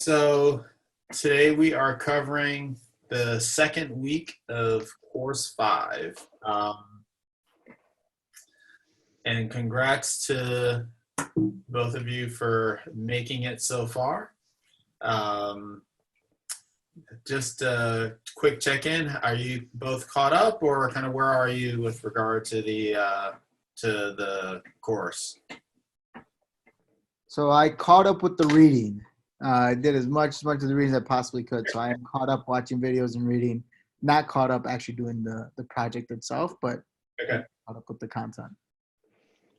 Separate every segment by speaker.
Speaker 1: So today we are covering the second week of course 5. And congrats to both of you for making it so far. Um, just a quick check-in. Are you both caught up, or kind of where are you with regard to the course?
Speaker 2: So I caught up with the reading. I did as much of the reading as I possibly could. So I am caught up watching videos and reading. Not caught up actually doing the project itself, but
Speaker 1: Okay,
Speaker 2: caught up with the content.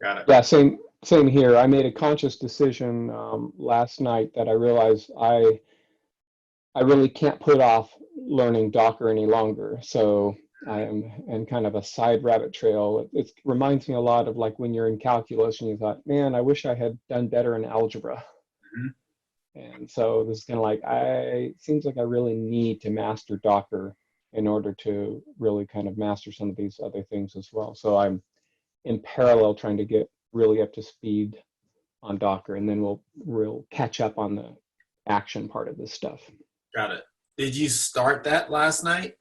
Speaker 1: got it.
Speaker 3: Yeah, same here. I made a conscious decision last night that I realized I really can't put off learning Docker any longer. So I am in kind of a side rabbit trail. It reminds me a lot of like when you're in calculus and you thought, man, I wish I had done better in algebra.
Speaker 1: Mhm.
Speaker 3: And so this is kind of like, seems like I really need to master Docker in order to really kind of master some of these other things as well. So I'm in parallel trying to get really up to speed on Docker, and then we'll catch up on the action part of this stuff.
Speaker 1: Got it. Did you start that last night?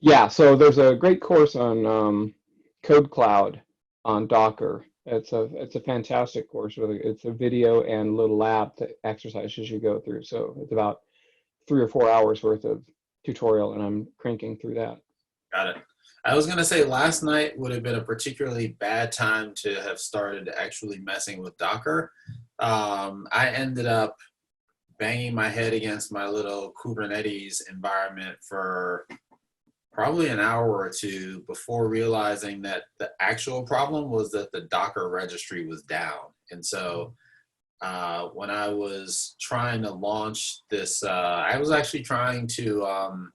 Speaker 3: Yeah, so there's a great course on Code Cloud on Docker. It's a fantastic course. Really, it's a video and little lab exercises you go through. So it's about 3 or 4 hours worth of tutorial, and I'm cranking through that.
Speaker 1: Got it. I was going to say last night would have been a particularly bad time to have started actually messing with Docker. I ended up banging my head against my little Kubernetes environment for probably an hour or two before realizing that the actual problem was that the Docker registry was down. And so when I was trying to launch this, I was actually trying to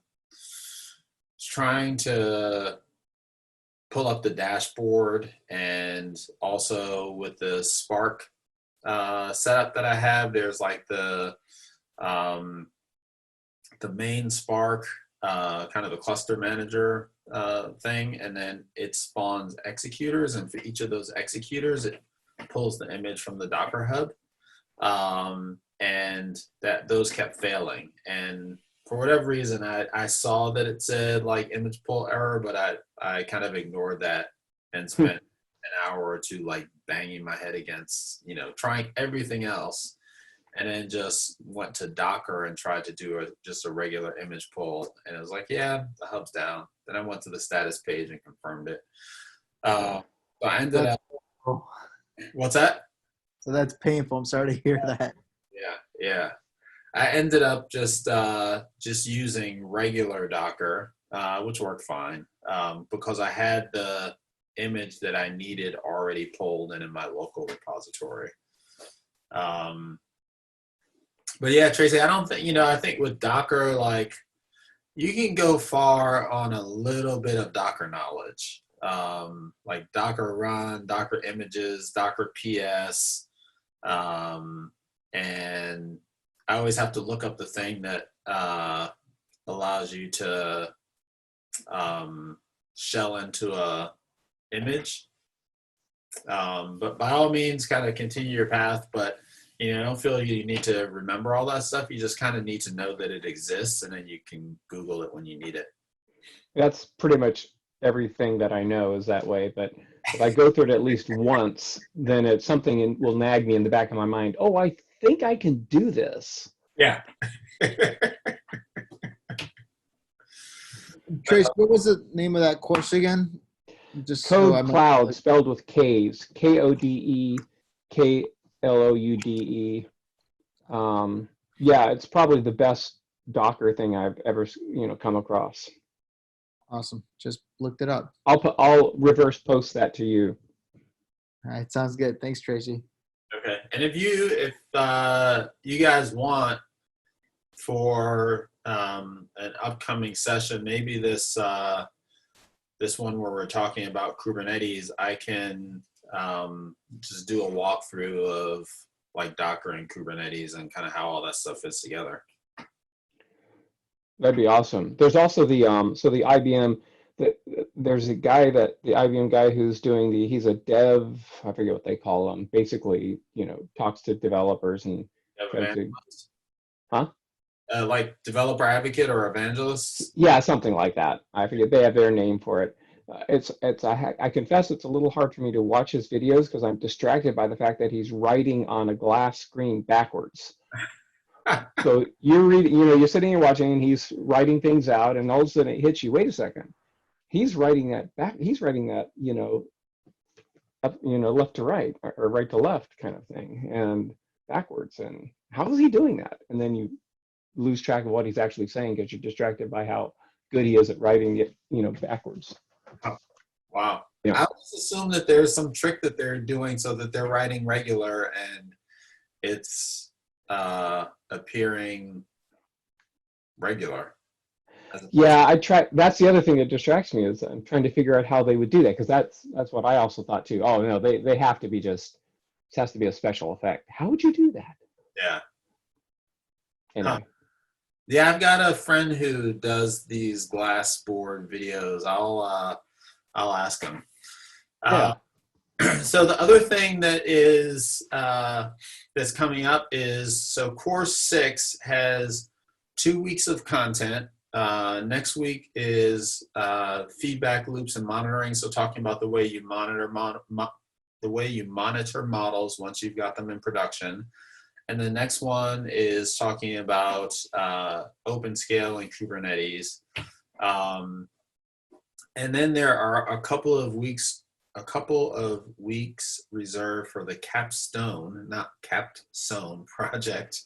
Speaker 1: pull up the dashboard, and also with the Spark setup that I have, there's like the main Spark, kind of the cluster manager thing, and then it spawns executors, and for each of those executors, it pulls the image from the Docker Hub, and those kept failing. And for whatever reason, I saw that it said like image pull error, but I kind of ignored that and spent an hour or two like banging my head against, trying everything else, and then just went to Docker and tried to do just a regular image pull, and it was like, yeah, the hub's down. Then I went to the status page and confirmed it. So I ended up.
Speaker 2: Painful.
Speaker 1: What's that?
Speaker 2: So that's painful. I'm sorry to hear that.
Speaker 1: Yeah. I ended up just using regular Docker, which worked fine, because I had the image that I needed already pulled in my local repository. But yeah, Tracy, I don't think, I think with Docker, like, you can go far on a little bit of Docker knowledge, like Docker run, Docker images, Docker PS, and I always have to look up the thing that allows you to shell into a image. But by all means, kind of continue your path. But I don't feel you need to remember all that stuff. You just kind of need to know that it exists, and then you can Google it when you need it.
Speaker 3: That's pretty much everything that I know is that way. But if I go through it at least once, then it's something will nag me in the back of my mind. Oh, I think I can do this.
Speaker 1: Yeah.
Speaker 2: Trace, what was the name of that course again? Just
Speaker 3: Code Cloud, spelled with K's. KODEKLOUDE. Yeah, it's probably the best Docker thing I've ever come across.
Speaker 2: Awesome. Just looked it up.
Speaker 3: I'll reverse post that to you.
Speaker 2: All right, sounds good. Thanks, Tracy.
Speaker 1: Okay. And if you guys want for an upcoming session, maybe this one where we're talking about Kubernetes, I can just do a walkthrough of like Docker and Kubernetes and kind of how all that stuff fits together.
Speaker 3: That'd be awesome. There's also the IBM. There's the IBM guy who's doing he's a dev. I forget what they call him. Basically, talks to developers and Huh?
Speaker 1: Like developer advocate or evangelist?
Speaker 3: Yeah, something like that. I forget, they have their name for it. I confess it's a little hard for me to watch his videos because I'm distracted by the fact that he's writing on a glass screen backwards. So you're reading, you're sitting here watching and he's writing things out, and all of a sudden it hits you. Wait a second. He's writing that back. He's writing that, up, left to right or right to left kind of thing and backwards. And how is he doing that? And then you lose track of what he's actually saying because you're distracted by how good he is at writing it, backwards.
Speaker 1: Oh, wow.
Speaker 3: Yeah.
Speaker 1: I always assume that there's some trick that they're doing so that they're writing regular and it's appearing regular.
Speaker 3: Yeah, I try. That's the other thing that distracts me is I'm trying to figure out how they would do that because that's what I also thought too. Oh no, they have to be just. It has to be a special effect. How would you do that?
Speaker 1: Yeah. Huh.
Speaker 3: Anyway.
Speaker 1: Yeah, I've got a friend who does these glass board videos. I'll ask him.
Speaker 3: Yeah.
Speaker 1: So the other thing that is that's coming up is so course 6 has 2 weeks of content. Next week is feedback loops and monitoring. So talking about the way you monitor models once you've got them in production. And the next one is talking about OpenScale and Kubernetes. And then there are a couple of weeks reserved for the capstone, not capstone project.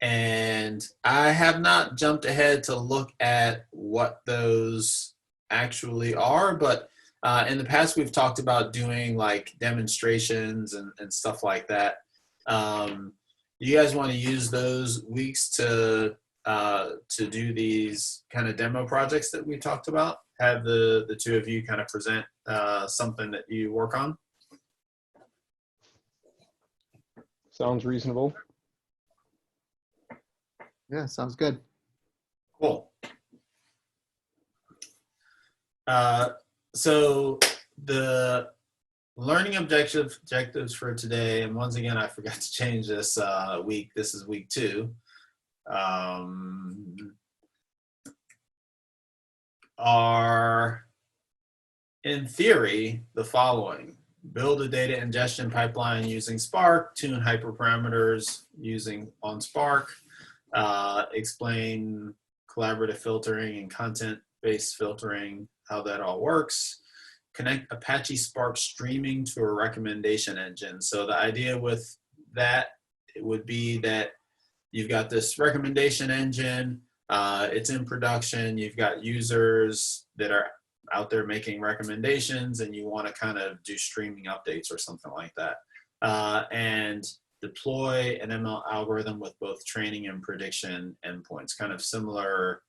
Speaker 1: And I have not jumped ahead to look at what those actually are, but in the past we've talked about doing like demonstrations and stuff like that. You guys want to use those weeks to do these kind of demo projects that we talked about? Have the two of you kind of present something that you work on?
Speaker 3: Sounds reasonable.
Speaker 2: Yeah, sounds good.
Speaker 1: Cool. So the learning objectives for today, and once again, I forgot to change this week. This is week 2. Are, in theory, the following. Build a data ingestion pipeline using Spark, tune hyperparameters using on Spark, explain collaborative filtering and content-based filtering, how that all works, connect Apache Spark streaming to a recommendation engine. So the idea with that it would be that you've got this recommendation engine, it's in production, you've got users that are out there making recommendations and you want to kind of do streaming updates or something like that. And deploy an ML algorithm with both training and prediction endpoints, kind of similar,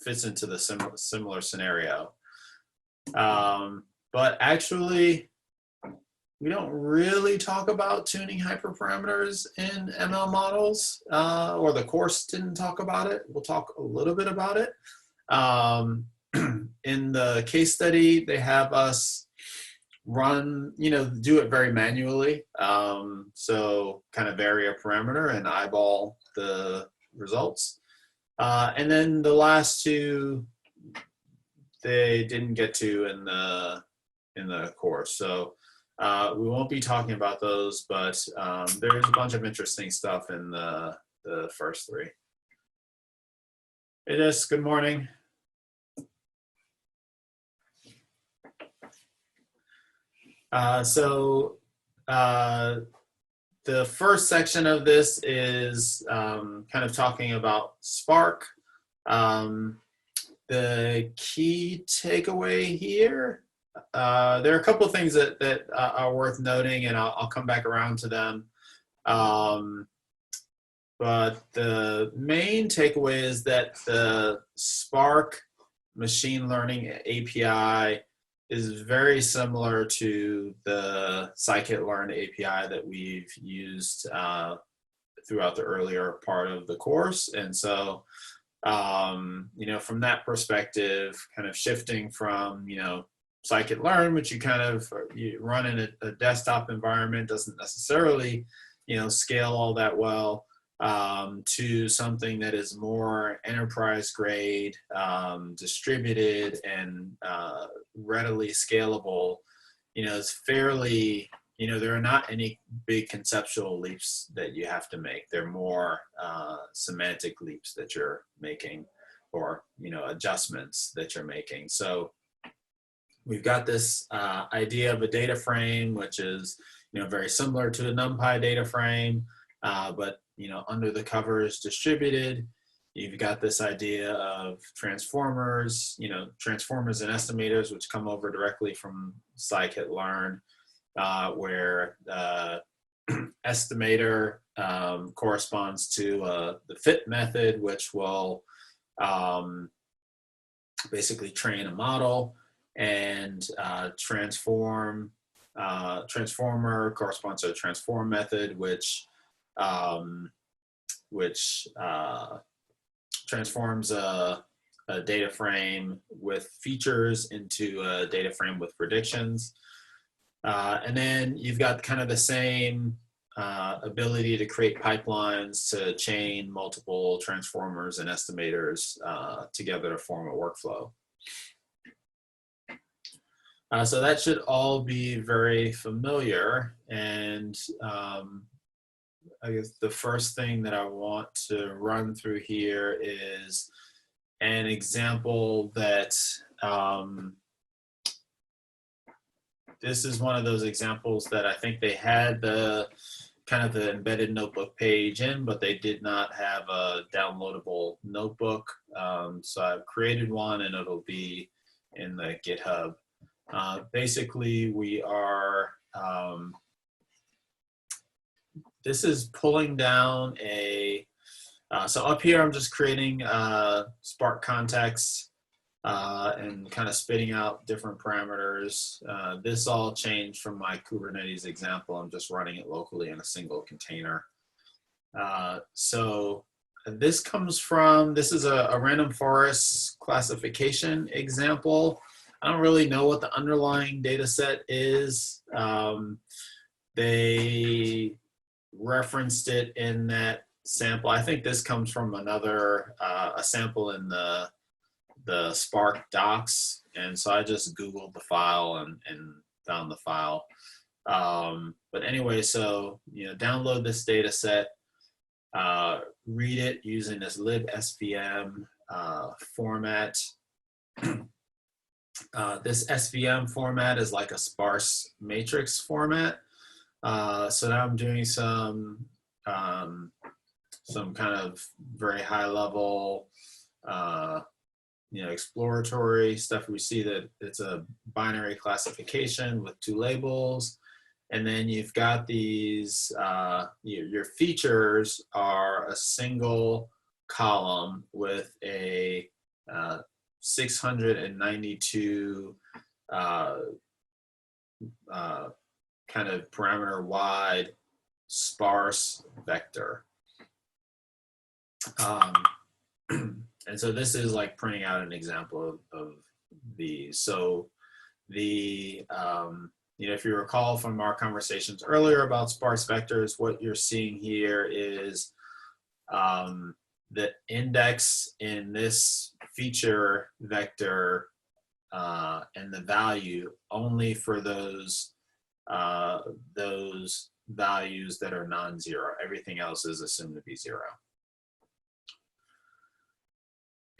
Speaker 1: fits into the similar scenario. But actually, we don't really talk about tuning hyperparameters in ML models, or the course didn't talk about it. We'll talk a little bit about it. In the case study, they have us run, do it very manually. So kind of vary a parameter and eyeball the results. And then the last two, they didn't get to in the course. So we won't be talking about those, but there's a bunch of interesting stuff in the first 3. It is, good morning. The first section of this is kind of talking about Spark. The key takeaway here, there are a couple of things that are worth noting, and I'll come back around to them. But the main takeaway is that the Spark machine learning API is very similar to the scikit-learn API that we've used throughout the earlier part of the course. And so, from that perspective, kind of shifting from, scikit-learn, which you run in a desktop environment, doesn't necessarily, scale all that well. to something that is more enterprise grade, distributed, and readily scalable, is fairly, there are not any big conceptual leaps that you have to make. They're more semantic leaps that you're making, or, adjustments that you're making. So we've got this idea of a data frame, which is, very similar to a NumPy data frame, but, under the covers distributed. You've got this idea of transformers, transformers and estimators, which come over directly from scikit-learn, where estimator corresponds to the fit method, which will basically train a model, and transformer corresponds to a transform method, which transforms a data frame with features into a data frame with predictions. And then you've got kind of the same ability to create pipelines to chain multiple transformers and estimators together to form a workflow. So that should all be very familiar. And I guess the first thing that I want to run through here is an example that this is one of those examples that I think they had the kind of the embedded notebook page in, but they did not have a downloadable notebook. So I've created one, and it'll be in the GitHub. Basically, we are, this is pulling down so up here I'm just creating Spark context and kind of spitting out different parameters. This all changed from my Kubernetes example. I'm just running it locally in a single container. So this comes from, this is a random forest classification example. I don't really know what the underlying data set is. They referenced it in that sample. I think this comes from another, a sample in the Spark docs. And so I just Googled the file and found the file. But anyway, so, download this data set, read it using this libsvm format. This SVM format is like a sparse matrix format. So now I'm doing some kind of very high level, exploratory stuff. We see that it's a binary classification with 2 labels. And then you've got these, your features are a single column with a 692 kind of parameter wide sparse vector. And so this is like printing out an example of these. So the, if you recall from our conversations earlier about sparse vectors, what you're seeing here is the index in this feature vector and the value only for those values that are non-zero. Everything else is assumed to be 0.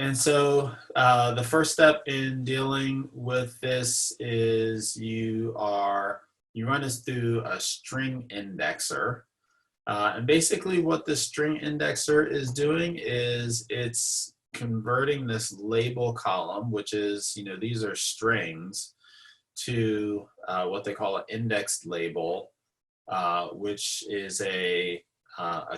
Speaker 1: And so the first step in dealing with this is you run this through a string indexer. And basically what the string indexer is doing is it's converting this label column, which is, these are strings, to what they call an indexed label, which is a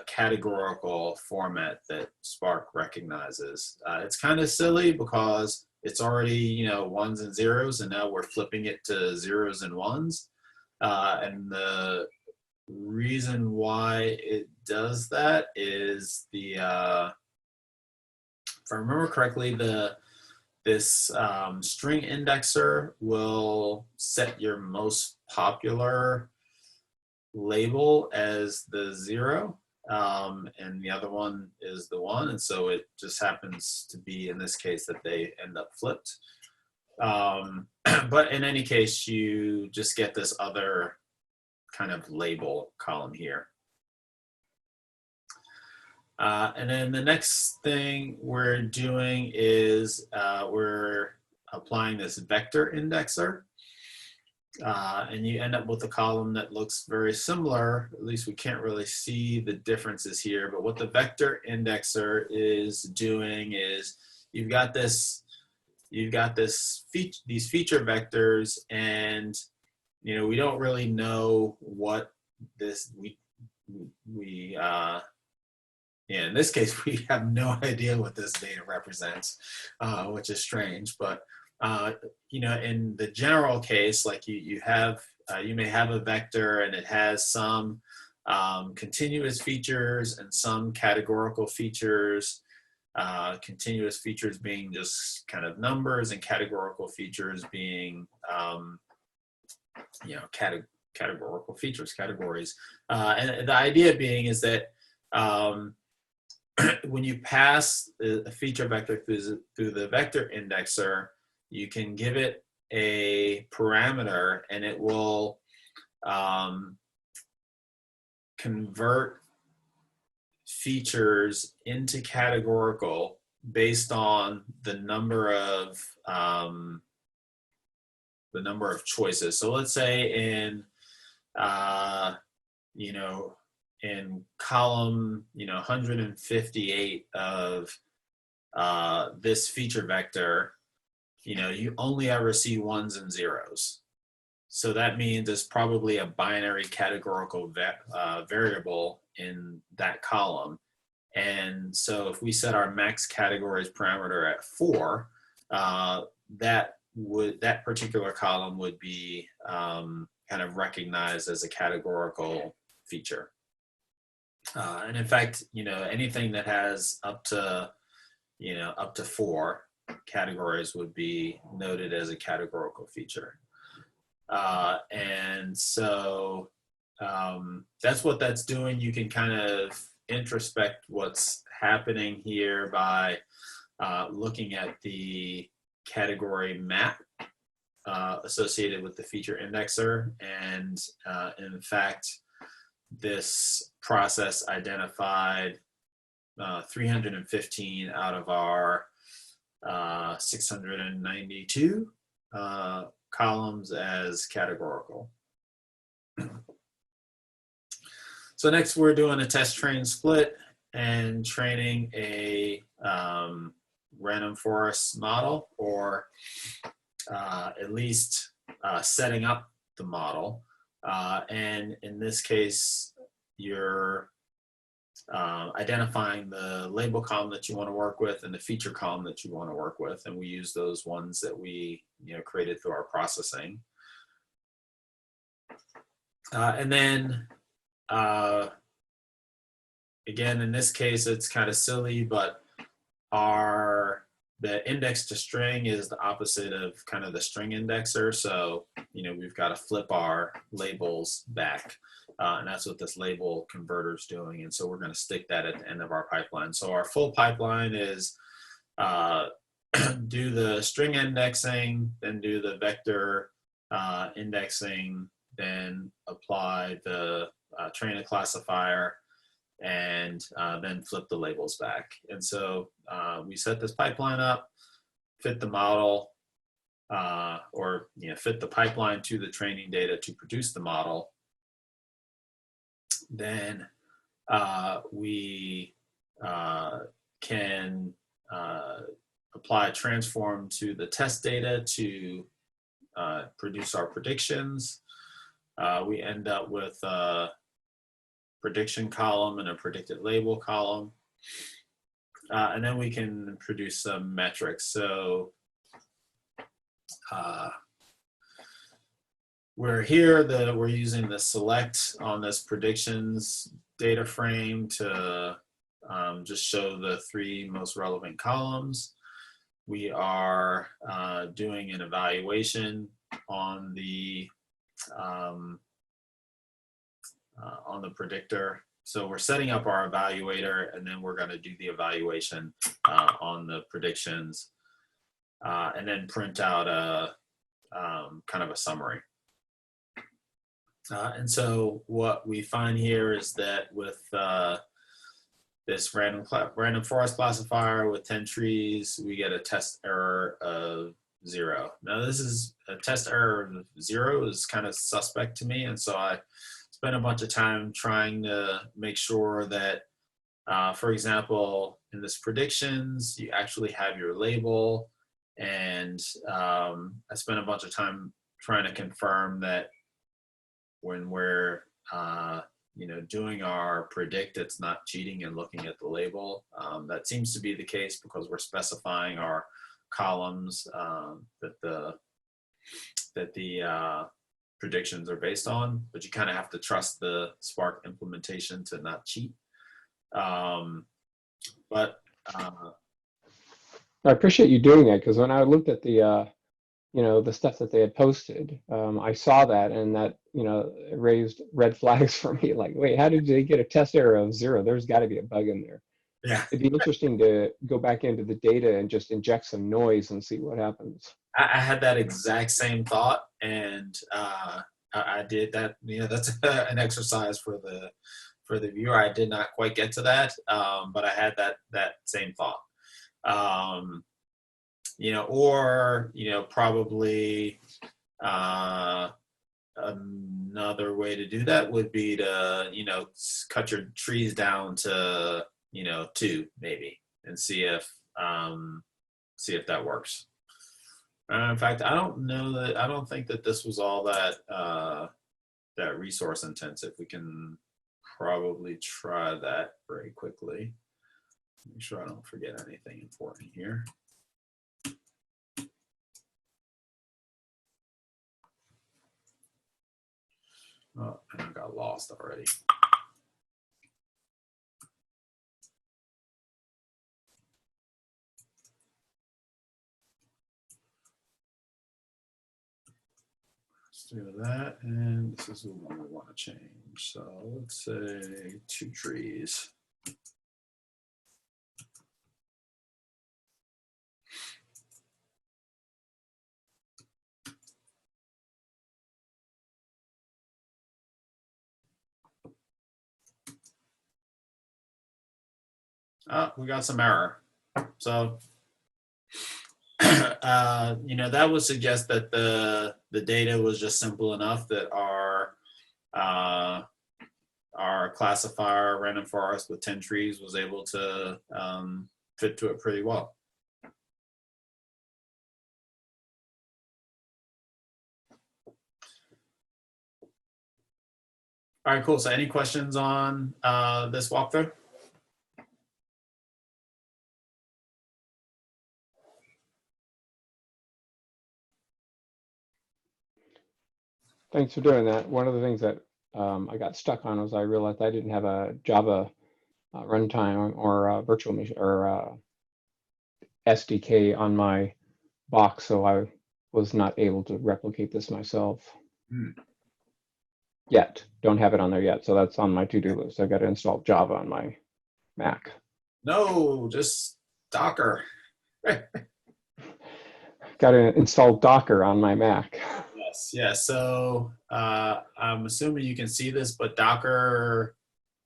Speaker 1: categorical format that Spark recognizes. It's kind of silly because it's already, ones and zeros, and now we're flipping it to zeros and ones. And the reason why it does that is if I remember correctly, this string indexer will set your most popular label as the 0. and the other one is the 1. And so it just happens to be, in this case, that they end up flipped. But in any case, you just get this other kind of label column here. And then the next thing we're doing is we're applying this vector indexer. And you end up with a column that looks very similar. At least we can't really see the differences here. But what the vector indexer is doing is you've got this these feature vectors, and we don't really know what this in this case, we have no idea what this data represents, which is strange. But in the general case, like you may have a vector and it has some continuous features and some categorical features. Continuous features being just kind of numbers, and categorical features being categorical features, categories. And the idea being is that when you pass a feature vector through the vector indexer, you can give it a parameter, and it will convert features into categorical based on the number of choices. So let's say in in column 158 of this feature vector, you only ever see 1s and 0s. So that means there's probably a binary categorical variable in that column. And so if we set our max categories parameter at 4, that particular column would be kind of recognized as a categorical feature. And in fact, anything that has up to 4 categories would be noted as a categorical feature. And so that's what that's doing. You can kind of introspect what's happening here by looking at the category map associated with the feature indexer. And in fact, this process identified 315 out of our 692 columns as categorical. So next we're doing a test train split and training a random forest model, or at least setting up the model. And in this case, you're identifying the label column that you want to work with and the feature column that you want to work with. And we use those ones that we created through our processing. And then again, in this case, it's kind of silly, but the index to string is the opposite of kind of the string indexer. So, we've got to flip our labels back. And that's what this label converter is doing. And so we're going to stick that at the end of our pipeline. So our full pipeline is do the string indexing, then do the vector indexing, then apply the train a classifier, and then flip the labels back. And so we set this pipeline up, fit the model, or fit the pipeline to the training data to produce the model. Then we can apply transform to the test data to produce our predictions. We end up with a prediction column and a predicted label column. And then we can produce some metrics. So we're using the select on this predictions data frame to just show the 3 most relevant columns. We are doing an evaluation on the predictor. so we're setting up our evaluator, and then we're going to do the evaluation on the predictions, and then print out a kind of a summary. And so what we find here is that with this random forest classifier with 10 trees, we get a test error of 0. Now this is a test error of 0 is kind of suspect to me, and so I spent a bunch of time trying to make sure that, for example, in this predictions, you actually have your label, and I spent a bunch of time trying to confirm that when we're doing our predict, it's not cheating and looking at the label. That seems to be the case because we're specifying our columns that the predictions are based on, but you kind of have to trust the Spark implementation to not cheat. But
Speaker 3: I appreciate you doing that, because when I looked at the the stuff that they had posted, I saw that, and that, it raised red flags for me. Like, wait, how did they get a test error of 0? There's got to be a bug in there.
Speaker 1: yeah,
Speaker 3: It'd be interesting to go back into the data and just inject some noise and see what happens.
Speaker 1: I had that exact same thought, and I did that. That's an exercise for the viewer. I did not quite get to that, but I had that same thought. Or probably another way to do that would be to cut your trees down to 2 maybe, and see if that works. In fact, I don't think that this was all that resource intensive. We can probably try that very quickly. Make sure I don't forget anything important here. Oh, and I got lost already. Let's do that, and this is the one we want to change. So let's say 2 trees. We got some error. So, that would suggest that the data was just simple enough that our classifier random forest with 10 trees was able to fit to it pretty well. All right, cool. So any questions on this walkthrough?
Speaker 3: Thanks for doing that. One of the things that I got stuck on was I realized I didn't have a Java runtime or virtual machine or SDK on my box, so I was not able to replicate this myself yet. Don't have it on there yet, so that's on my to-do list. I got to install Java on my Mac.
Speaker 1: No, just Docker.
Speaker 3: Got to install Docker on my Mac.
Speaker 1: Yes. So I'm assuming you can see this, but Docker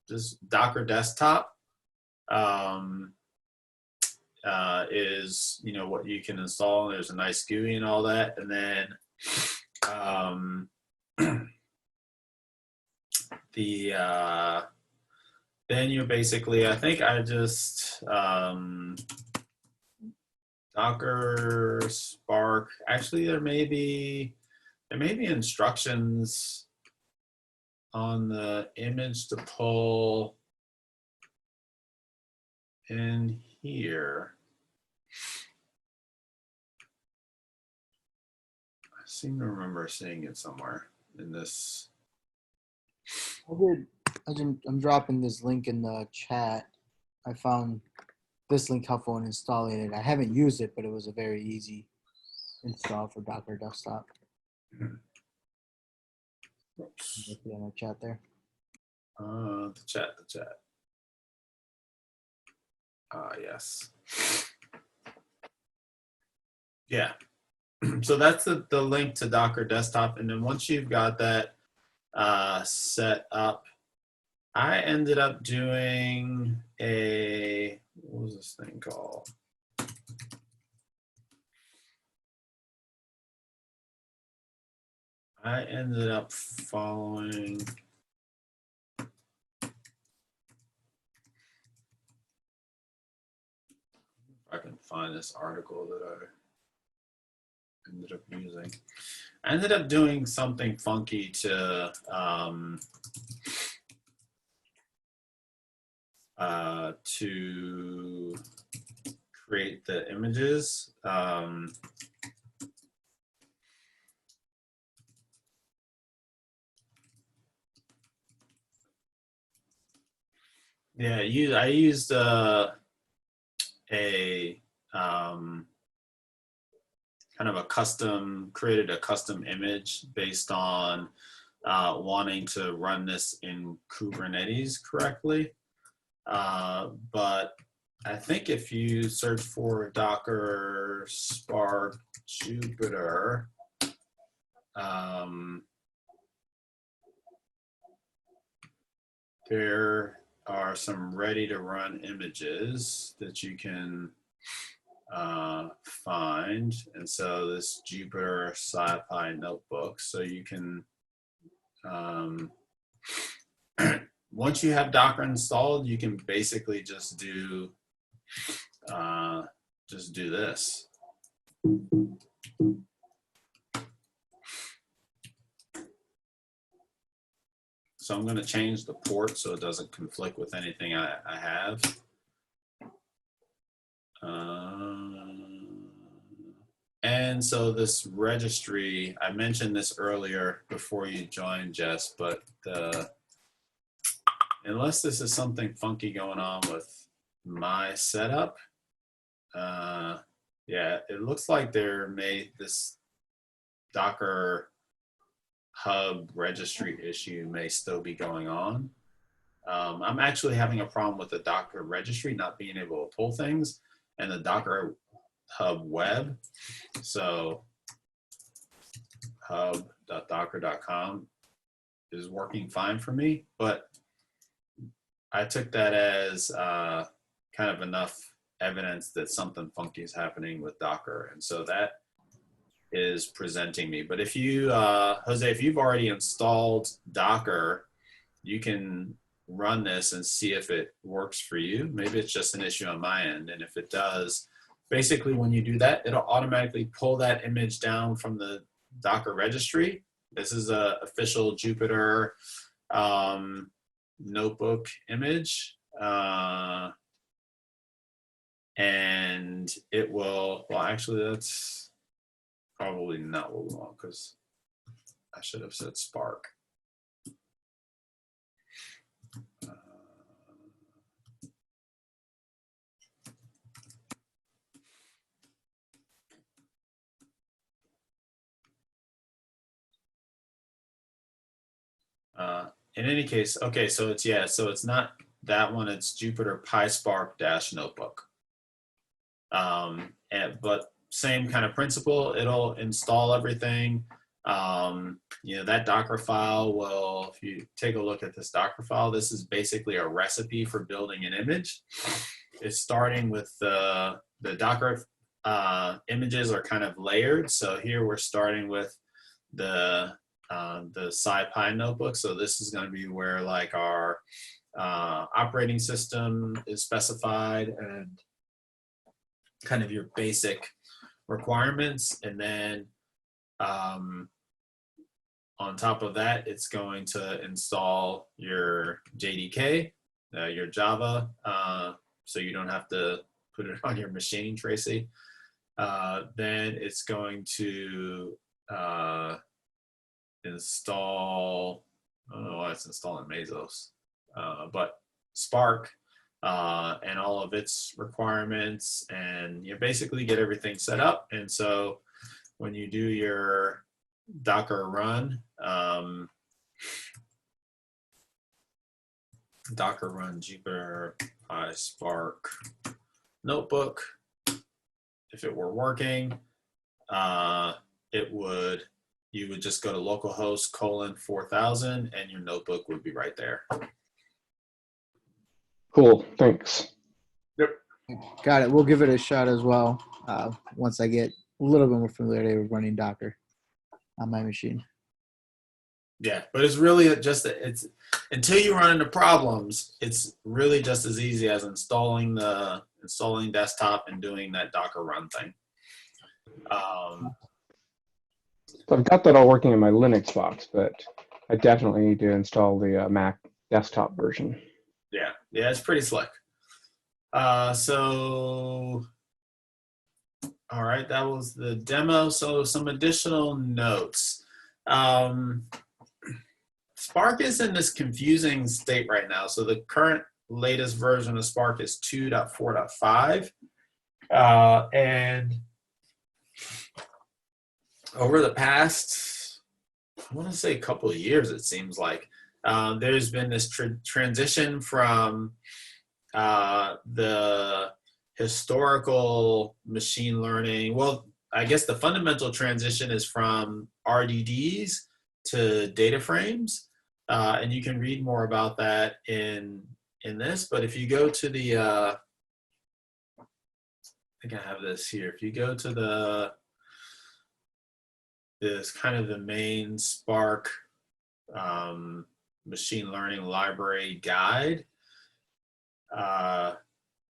Speaker 1: desktop is what you can install. There's a nice GUI and all that, and then then you're basically, I think I just Docker Spark. Actually, there may be instructions on the image to pull in here. I seem to remember seeing it somewhere in this.
Speaker 2: I'm dropping this link in the chat. I found this link helpful in installing it. I haven't used it, but it was a very easy install for Docker Desktop.
Speaker 1: Oops.
Speaker 2: In the chat there.
Speaker 1: The chat. Yes. Yeah. So that's the link to Docker Desktop. And then once you've got that set up, I ended up doing what was this thing called? I ended up following, if I can find this article that I ended up using. I ended up doing something funky to create the images. Yeah, I used a kind of created a custom image based on wanting to run this in Kubernetes correctly. But I think if you search for Docker Spark Jupyter, there are some ready to run images that you can find. And so this Jupyter SciPy notebook, so you can once you have Docker installed, you can basically just do this. So I'm going to change the port so it doesn't conflict with anything I have. And so this registry, I mentioned this earlier before you joined, Jess, but unless this is something funky going on with my setup, yeah, it looks like this Docker Hub Registry issue may still be going on. I'm actually having a problem with the Docker Registry not being able to pull things, and the Docker Hub web. So hub.docker.com is working fine for me, but I took that as kind of enough evidence that something funky is happening with Docker. And so that is presenting me. But if you, Jose, if you've already installed Docker, you can run this and see if it works for you. Maybe it's just an issue on my end. And if it does, basically when you do that, it'll automatically pull that image down from the Docker registry. This is a official Jupyter notebook image. And it will, well, actually that's probably not what we want because I should have said Spark. In any case, okay, so it's not that one, it's Jupyter PySpark -notebook. But same kind of principle, it'll install everything. That Docker file will, if you take a look at this Docker file, this is basically a recipe for building an image. It's starting with the Docker images are kind of layered. So here we're starting with the SciPy notebook. So this is going to be where like our operating system is specified and kind of your basic requirements. And then on top of that, it's going to install your JDK, your Java, so you don't have to put it on your machine, Tracy. Then it's going to install, I don't know why it's installing Mesos, but Spark and all of its requirements, and you basically get everything set up. And so when you do your Docker run, Docker run Jupyter PySpark notebook. If it were working, you would just go to localhost :4000 and your notebook would be right there.
Speaker 3: Cool, thanks.
Speaker 1: Yep.
Speaker 2: Got it. We'll give it a shot as well once I get a little bit more familiarity with running Docker on my machine.
Speaker 1: Yeah, but it's really just it's until you run into problems, it's really just as easy as installing desktop and doing that Docker run thing.
Speaker 3: So I've got that all working in my Linux box, but I definitely need to install the Mac desktop version.
Speaker 1: Yeah, it's pretty slick. So, all right, that was the demo. So some additional notes. Spark is in this confusing state right now. So the current latest version of Spark is 2.4.5. And over the past, I want to say a couple of years, it seems like, there's been this transition from the historical machine learning. Well, I guess the fundamental transition is from RDDs to data frames. And you can read more about that in this. But if you go to the, I think I have this here. If you go to this kind of the main Spark machine learning library guide,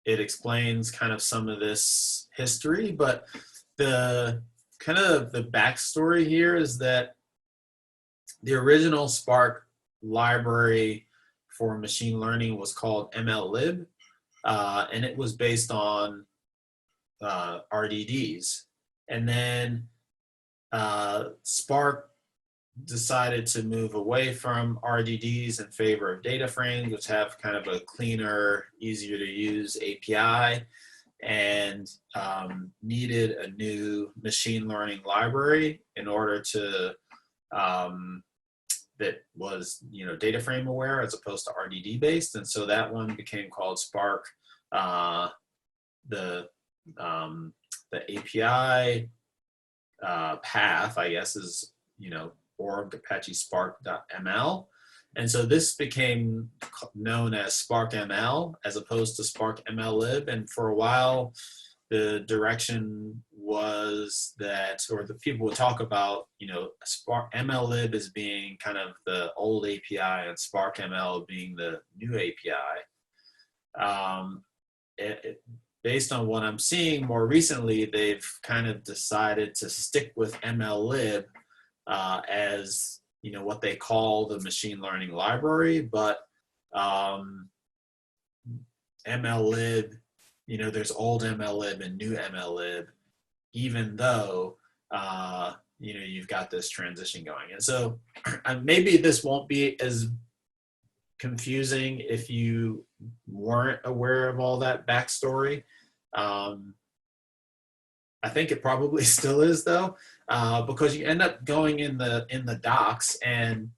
Speaker 1: it explains kind of some of this history, but the kind of the backstory here is that the original Spark library for machine learning was called MLlib, and it was based on RDDs. And then Spark decided to move away from RDDs in favor of data frames, which have kind of a cleaner, easier to use API, and needed a new machine learning library in order to that was data frame aware as opposed to RDD based, and so that one became called Spark. The API path, I guess, is org apache spark.ml, and so this became known as Spark ML as opposed to Spark MLlib. And for a while, the direction was that, or the people would talk about, Spark MLlib as being kind of the old API and Spark ML being the new API. Based on what I'm seeing more recently, they've kind of decided to stick with MLlib as what they call the machine learning library, but MLlib, there's old MLlib and new MLlib, even though you've got this transition going. And so maybe this won't be as confusing if you weren't aware of all that backstory. I think it probably still is, though, because you end up going in the docs, and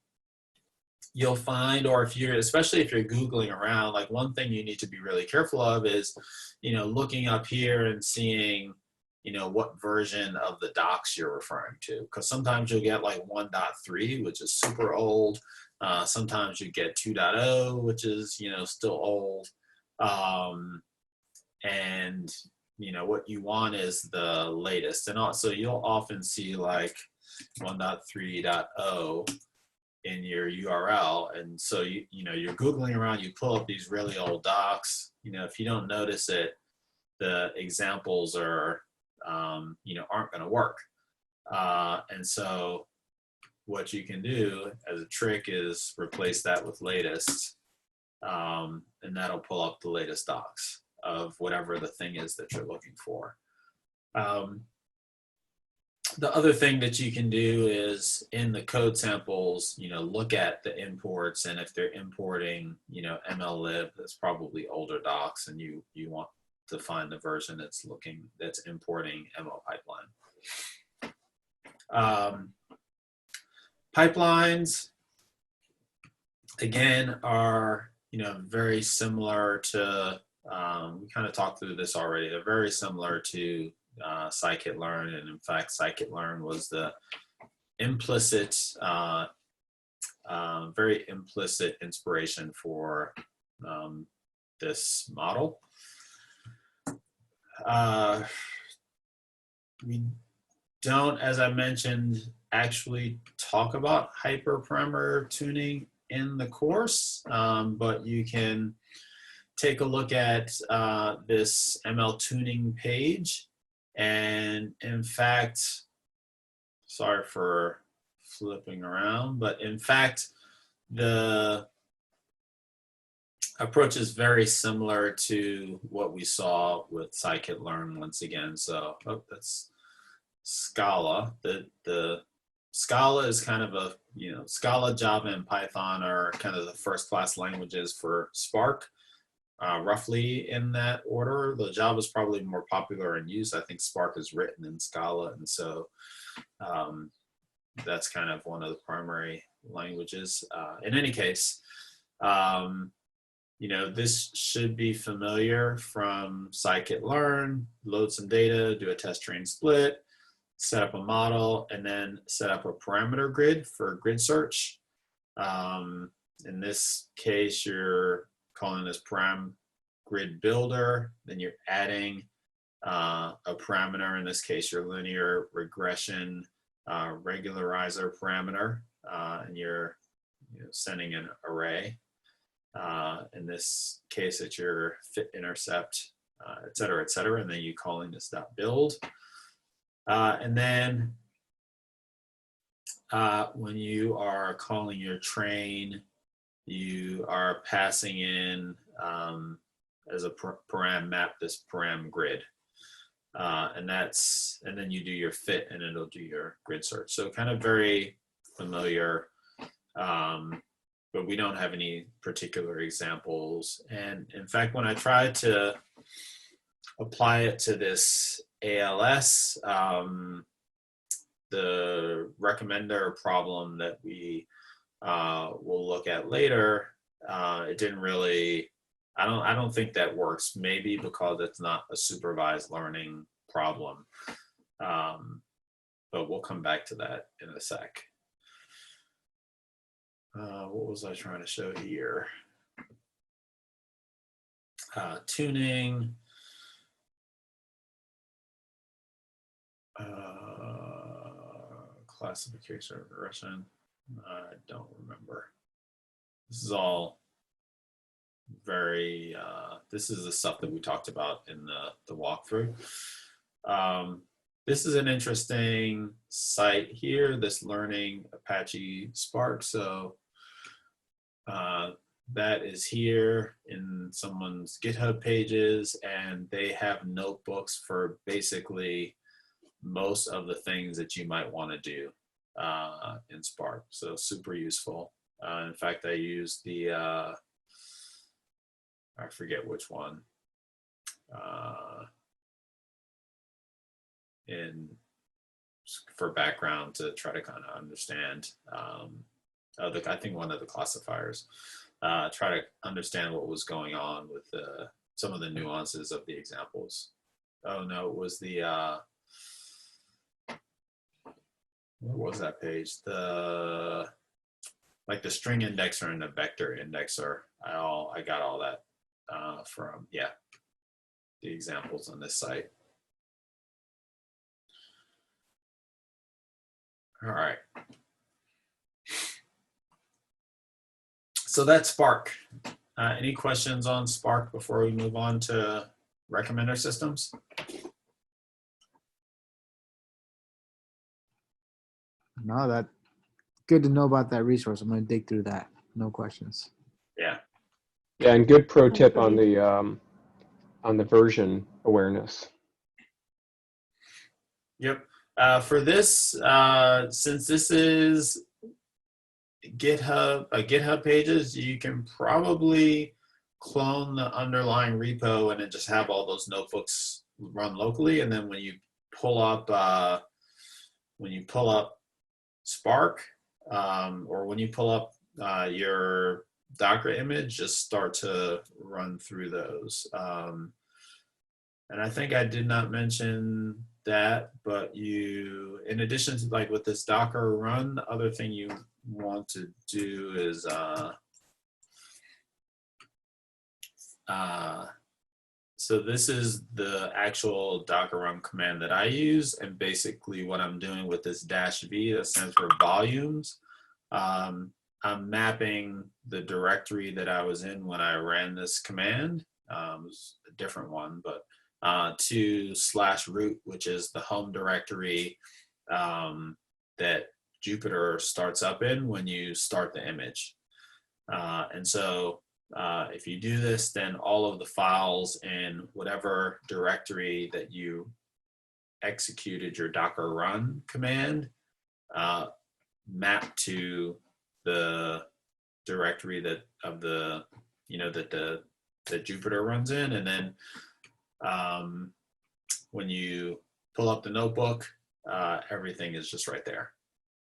Speaker 1: you'll find, or especially if you're Googling around, like one thing you need to be really careful of is, looking up here and seeing, what version of the docs you're referring to, because sometimes you'll get like 1.3, which is super old. Sometimes you get 2.0, which is, still old. And what you want is the latest. And also you'll often see like 1.3.0 in your URL. And so you're Googling around, you pull up these really old docs. If you don't notice it, the examples are aren't going to work. And so what you can do as a trick is replace that with latest, and that'll pull up the latest docs of whatever the thing is that you're looking for. The other thing that you can do is in the code samples, look at the imports, and if they're importing, MLlib, that's probably older docs, and you want to find the version that's importing ML pipeline. Pipelines, again, are very similar to, we kind of talked through this already. They're very similar to scikit-learn, and in fact, scikit-learn was the implicit, very implicit inspiration for this model. We don't, as I mentioned, actually talk about hyperparameter tuning in the course, but you can take a look at this ML tuning page. And in fact, sorry for flipping around, but in fact, the approach is very similar to what we saw with scikit-learn once again. So, that's Scala. The Scala is kind of a, Scala, Java, and Python are kind of the first class languages for Spark, roughly in that order. The Java is probably more popular in use. I think Spark is written in Scala, and so that's kind of one of the primary languages. In any case, this should be familiar from scikit-learn. Load some data, do a test train split, set up a model, and then set up a parameter grid for grid search. In this case, you're calling this param grid builder, then you're adding a parameter, in this case, your linear regression regularizer parameter, and you're sending an array. In this case, it's your fit intercept, et cetera, and then you calling this .build. And then when you are calling your train, you are passing in as a param map this param grid. And then you do your fit and it'll do your grid search. So kind of very familiar, but we don't have any particular examples. And in fact, when I tried to apply it to this ALS, the recommender problem that we will look at later, it didn't really, I don't think that works, maybe because it's not a supervised learning problem. But we'll come back to that in a sec. What was I trying to show here? Tuning. Classification or regression. I don't remember. This is all very, this is the stuff that we talked about in the walkthrough. This is an interesting site here, this Learning Apache Spark. So that is here in someone's GitHub pages, and they have notebooks for basically most of the things that you might want to do in Spark. So super useful. In fact, I used the, I forget which one, for background to try to kind of understand, I think one of the classifiers, try to understand what was going on with some of the nuances of the examples. Oh no, it was the, what was that page? Like the string indexer and the vector indexer. I got all that from, yeah, the examples on this site. All right. So that's Spark. Any questions on Spark before we move on to recommender systems?
Speaker 2: No, that good to know about that resource. I'm going to dig through that. No questions.
Speaker 1: Yeah.
Speaker 3: Yeah, and good pro tip on the version awareness.
Speaker 1: Yep. For this, since this is GitHub pages, you can probably clone the underlying repo and then just have all those notebooks run locally. And then when you pull up Spark, or when you pull up your Docker image, just start to run through those. And I think I did not mention that, but you, in addition to like with this Docker run, the other thing you want to do is so this is the actual Docker run command that I use, and basically what I'm doing with this -v, that stands for volumes. I'm mapping the directory that I was in when I ran this command. It was a different one, but to /root, which is the home directory that Jupyter starts up in when you start the image. And so if you do this, then all of the files in whatever directory that you executed your Docker run command map to the directory that of the that Jupyter runs in, and then when you pull up the notebook, everything is just right there.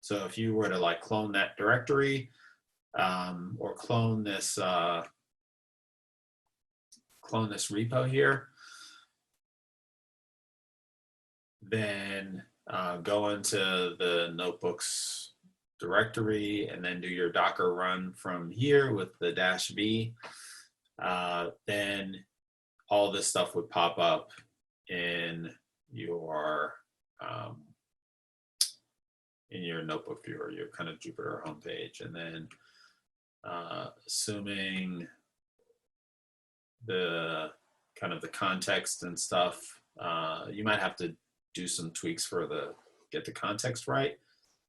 Speaker 1: So if you were to like clone that directory or clone this repo here, then go into the notebooks directory and then do your Docker run from here with the -v, then all this stuff would pop up in your notebook viewer, your kind of Jupyter homepage. And then assuming the kind of the context and stuff, you might have to do some tweaks for get the context right.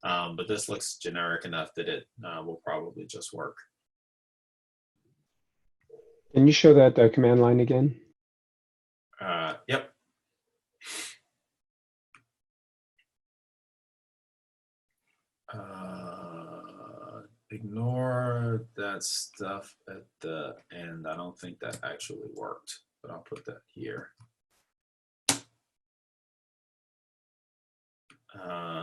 Speaker 1: But this looks generic enough that it will probably just work.
Speaker 3: Can you show that command line again?
Speaker 1: Yep. Ignore that stuff at the end. I don't think that actually worked, but I'll put that here.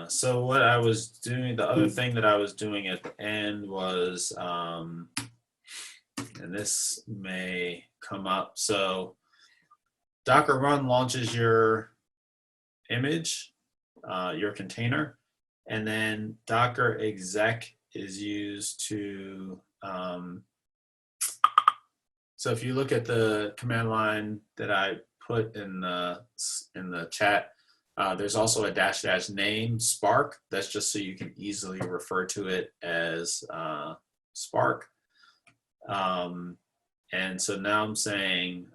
Speaker 1: So what I was doing, the other thing that I was doing at the end was, and this may come up, so Docker run launches your image, your container, and then Docker exec is used to, so if you look at the command line that I put in the chat, there's also a -- name Spark. That's just so you can easily refer to it as Spark. And so now I'm saying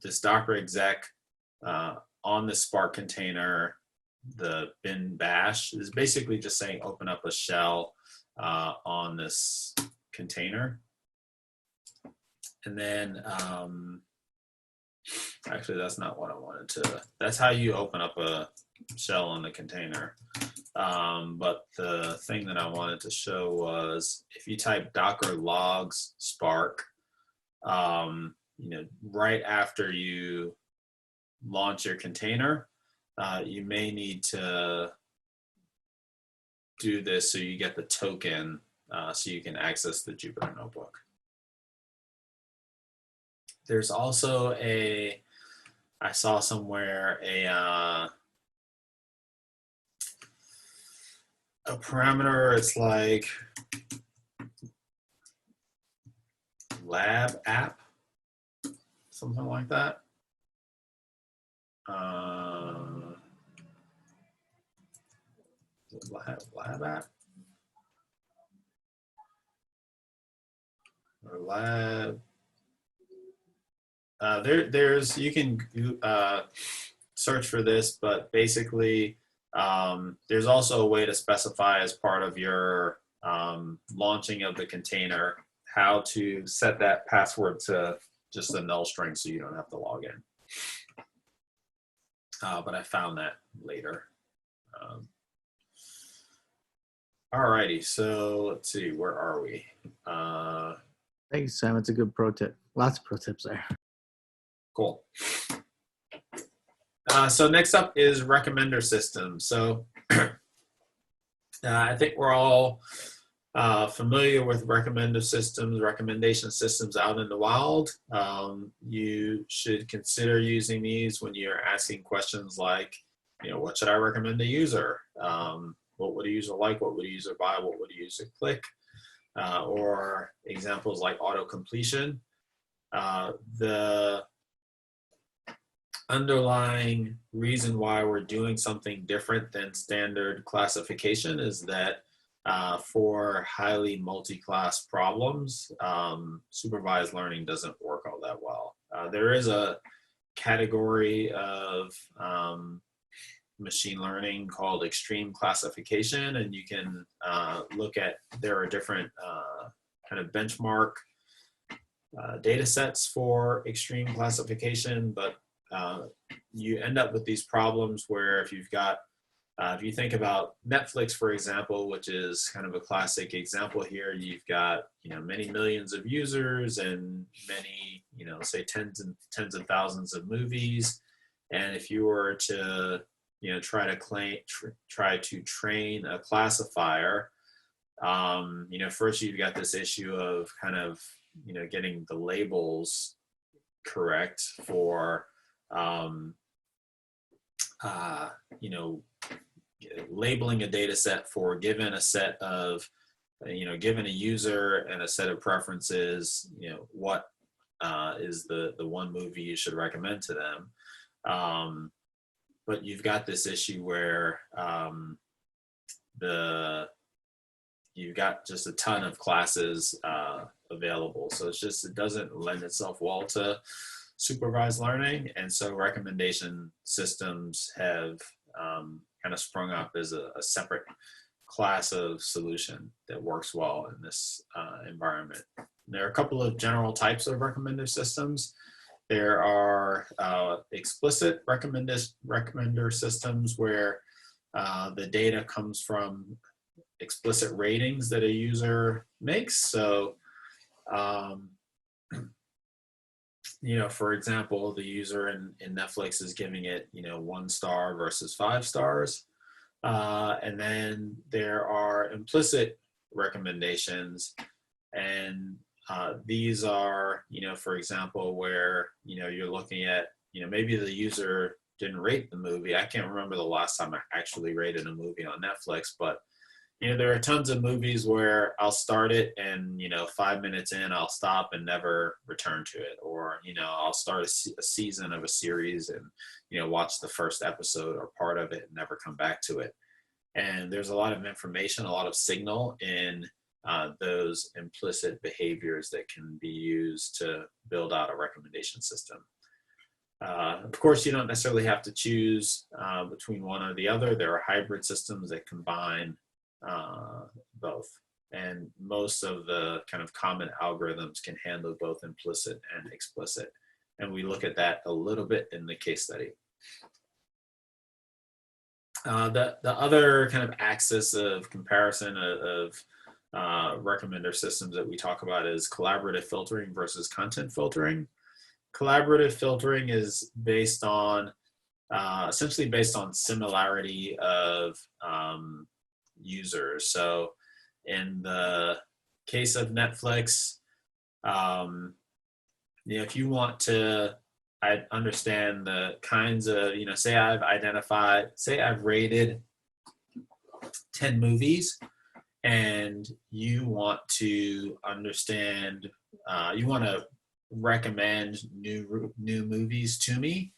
Speaker 1: this Docker exec on the Spark container, the bin bash is basically just saying open up a shell on this container. And then actually that's not what I wanted to, that's how you open up a shell on the container. But the thing that I wanted to show was if you type docker logs spark, right after you launch your container, you may need to do this so you get the token so you can access the Jupyter Notebook. There's also I saw somewhere a parameter, it's like lab app, something like that. Lab app or lab. There's you can search for this, but basically there's also a way to specify as part of your launching of the container how to set that password to just a null string so you don't have to log in. But I found that later. Alrighty, so let's see, where are we?
Speaker 2: Thanks, Sam. It's a good pro tip. Lots of pro tips there.
Speaker 1: Cool. So next up is recommender system. So I think we're all familiar with recommendation systems out in the wild, you should consider using these when you're asking questions like, what should I recommend a user? What would a user like? What would a user buy? What would a user click? Or examples like auto completion. The underlying reason why we're doing something different than standard classification is that for highly multi-class problems, supervised learning doesn't work all that well. There is a category of machine learning called extreme classification, and you can look at, there are different kind of benchmark data sets for extreme classification, but you end up with these problems where if you've got, if you think about Netflix, for example, which is kind of a classic example here, you've got, many millions of users and many, say tens of thousands of movies. And if you were to, try to train a classifier, first you've got this issue of kind of, getting the labels correct for, labeling a data set for given a set of, given a user and a set of preferences, what is the one movie you should recommend to them. But you've got this issue where you've got just a ton of classes available. So it doesn't lend itself well to supervised learning. And so recommendation systems have kind of sprung up as a separate class of solution that works well in this environment. There are a couple of general types of recommender systems. There are explicit recommender systems where the data comes from explicit ratings that a user makes. So, for example, the user in Netflix is giving it, 1 star versus 5 stars. And then there are implicit recommendations. And these are, for example, where, you're looking at, maybe the user didn't rate the movie. I can't remember the last time I actually rated a movie on Netflix, but there are tons of movies where I'll start it and, 5 minutes in, I'll stop and never return to it. Or, I'll start a season of a series and, watch the first episode or part of it and never come back to it. And there's a lot of information, a lot of signal in those implicit behaviors that can be used to build out a recommendation system. Of course, you don't necessarily have to choose between one or the other. There are hybrid systems that combine both, and most of the kind of common algorithms can handle both implicit and explicit, and we look at that a little bit in the case study. The other kind of axis of comparison of recommender systems that we talk about is collaborative filtering versus content filtering. Collaborative filtering is based on essentially based on similarity of users. So in the case of Netflix, if you want to understand the kinds of, say I've rated 10 movies and you want to understand, you want to recommend new movies to me.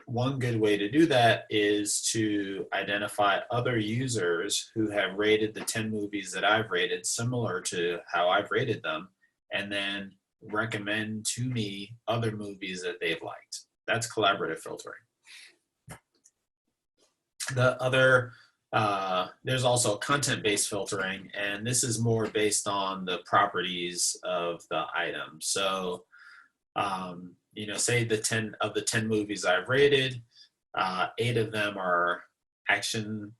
Speaker 1: One good way to do that is to identify other users who have rated the 10 movies that I've rated similar to how I've rated them, and then recommend to me other movies that they've liked. That's collaborative filtering. The other, there's also content-based filtering, and this is more based on the properties of the item. So, say the 10 movies I've rated, 8 of them are action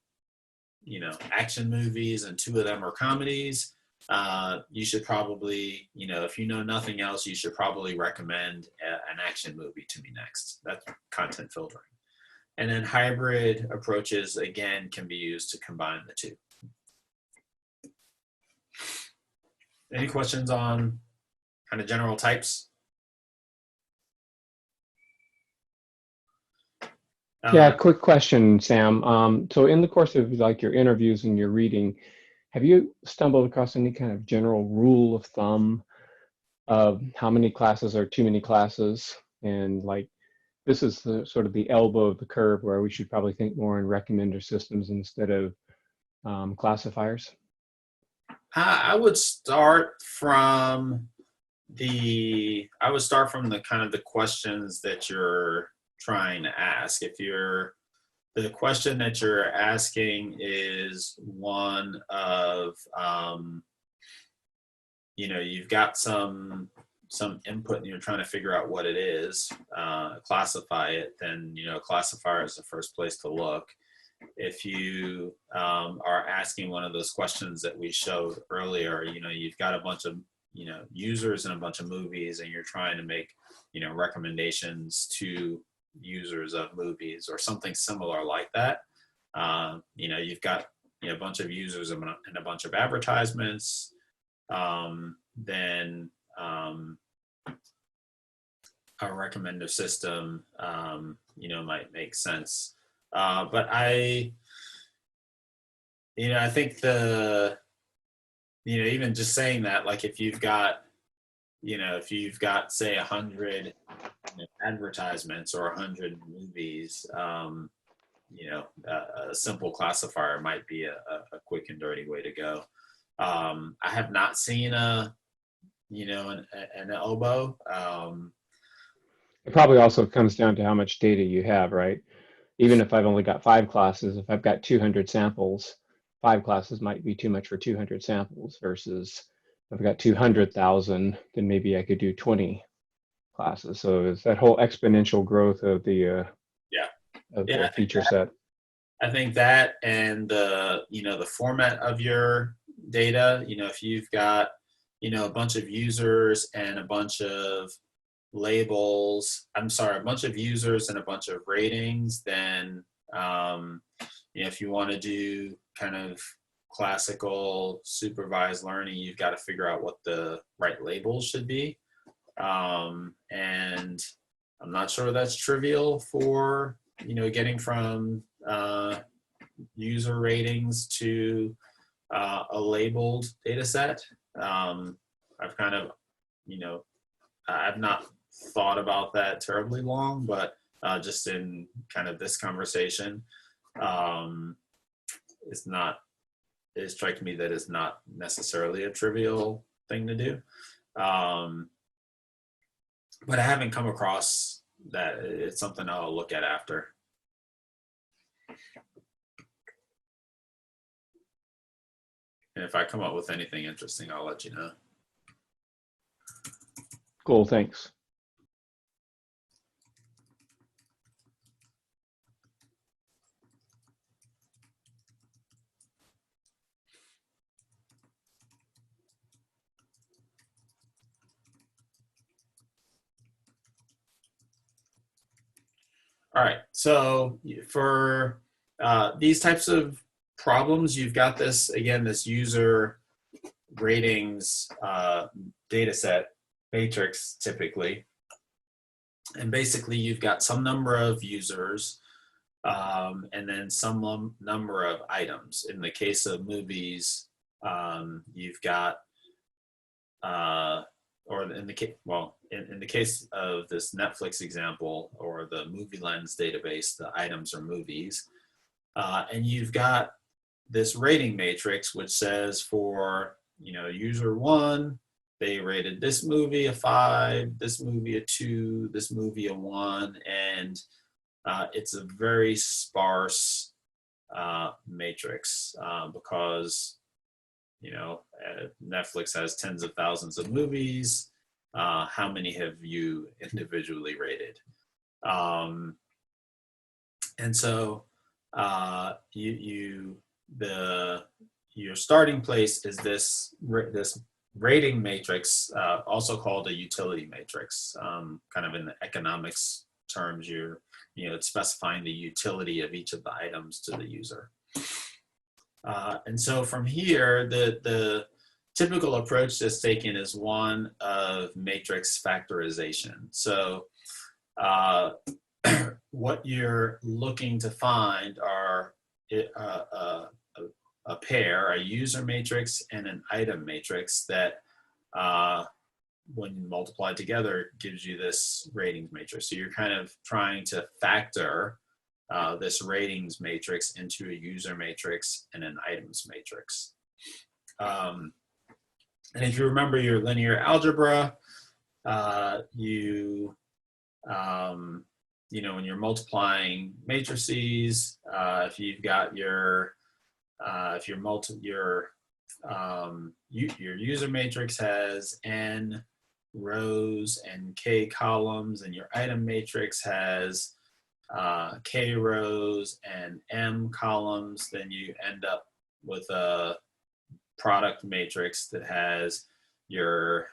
Speaker 1: movies, and 2 of them are comedies. You should probably, if you know nothing else, you should probably recommend an action movie to me next. That's content filtering. And then hybrid approaches, again, can be used to combine the two. Any questions on kind of general types?
Speaker 3: Yeah, quick question, Sam. So in the course of like your interviews and your reading, have you stumbled across any kind of general rule of thumb of how many classes are too many classes? And like this is the sort of the elbow of the curve where we should probably think more in recommender systems instead of classifiers.
Speaker 1: I would start from the kind of the questions that you're trying to ask. If the question that you're asking is one of, you've got some input and you're trying to figure out what it is, classify it, then, classifier is the first place to look. If you are asking one of those questions that we showed earlier, you've got a bunch of, users and a bunch of movies, and you're trying to make, recommendations to users of movies or something similar like that. You've got a bunch of users and a bunch of advertisements. Then a recommender system, might make sense. But I think even just saying that, like if you've got say 100 advertisements or 100 movies, a simple classifier might be a quick and dirty way to go. I have not seen an elbow.
Speaker 3: It probably also comes down to how much data you have, right? Even if I've only got 5 classes, if I've got 200 samples, 5 classes might be too much for 200 samples versus if I've got 200,000, then maybe I could do 20 classes. So it's that whole exponential growth of the
Speaker 1: Yeah,
Speaker 3: feature set.
Speaker 1: I think that, and the format of your data, if you've got, a bunch of users and a bunch of labels, a bunch of users and a bunch of ratings, then, if you want to do kind of classical supervised learning, you've got to figure out what the right labels should be. And I'm not sure that's trivial for, getting from user ratings to a labeled data set. I've kind of, I've not thought about that terribly long, but just in kind of this conversation, it strikes me that it's not necessarily a trivial thing to do. But I haven't come across that. It's something I'll look at after. And if I come up with anything interesting, I'll let you know.
Speaker 3: Cool, thanks.
Speaker 1: All right, so for these types of problems, you've got this, again, this user ratings data set matrix typically. And basically you've got some number of users and then some number of items. In the case of movies, you've got, or in the case, well, in the case of this Netflix example or the Movie Lens database, the items are movies. And you've got this rating matrix, which says for, user 1, they rated this movie a 5, this movie a 2, this movie a 1, and it's a very sparse matrix because, Netflix has tens of thousands of movies. How many have you individually rated? And so your starting place is this rating matrix, also called a utility matrix. Kind of in the economics terms, it's specifying the utility of each of the items to the user. And so from here, the typical approach that's taken is one of matrix factorization. So what you're looking to find are a pair, a user matrix and an item matrix that when multiplied together gives you this ratings matrix. So you're kind of trying to factor this ratings matrix into a user matrix and an items matrix. And if you remember your linear algebra, you know, when you're multiplying matrices, if you've got your your user matrix has n rows and k columns, and your item matrix has k rows and m columns, then you end up with a product matrix that has your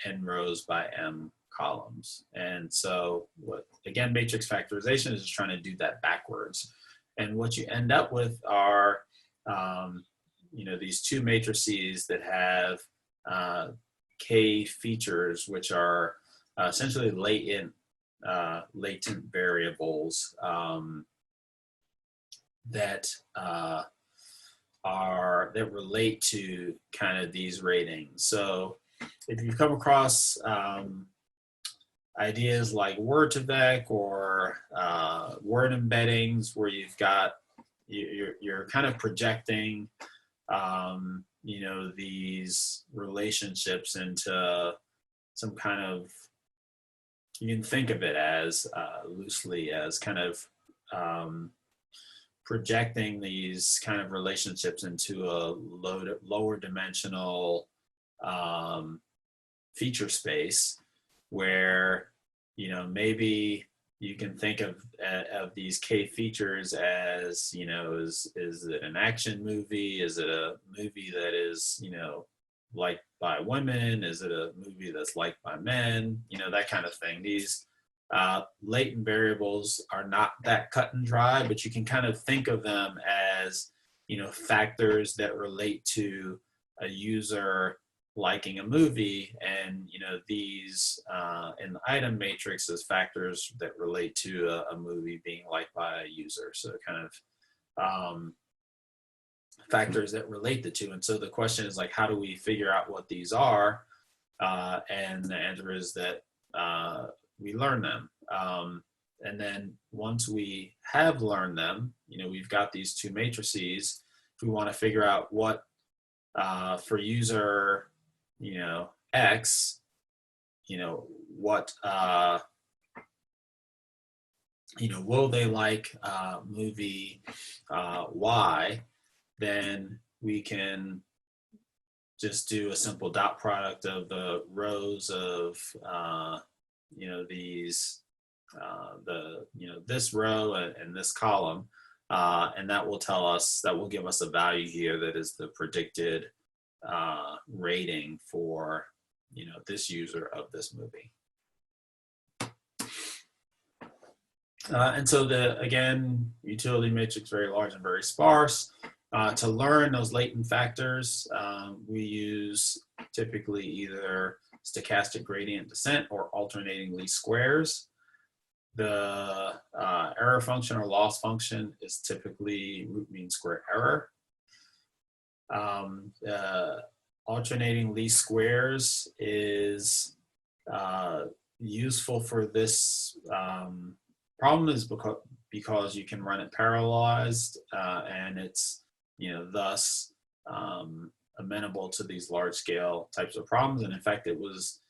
Speaker 1: n rows by m columns. And so what, again, matrix factorization is just trying to do that backwards. And what you end up with are, you know, these two matrices that have k features, which are essentially latent variables that relate to kind of these ratings. So if you come across ideas like Word2Vec or word embeddings, where you've got you're kind of projecting you know, these relationships into some kind of, you can think of it as loosely as kind of projecting these kind of relationships into a lower dimensional feature space, where, you know, maybe you can think of these K features as, you know, is it an action movie? Is it a movie that is, you know, liked by women? Is it a movie that's liked by men? You know, that kind of thing. These latent variables are not that cut and dry, but you can kind of think of them as, you know, factors that relate to a user liking a movie, and, you know, these in the item matrix as factors that relate to a movie being liked by a user. So kind of factors that relate the two. And so the question is, like, how do we figure out what these are? And the answer is that we learn them. And then once we have learned them, you know, we've got these two matrices. If we want to figure out what for user, you know, X, you know, what, you know, will they like movie Y, then we can just do a simple dot product of the rows of, you know, these, you know, this row and this column, and that will tell us, that will give us a value here that is the predicted rating for, you know, this user of this movie. And so again, utility matrix, very large and very sparse. To learn those latent factors, we use typically either stochastic gradient descent or alternating least squares. The error function or loss function is typically root mean square error. Alternating least squares is useful for this problem, is because you can run it parallelized, and it's, you know, thus amenable to these large scale types of problems. And in fact, it was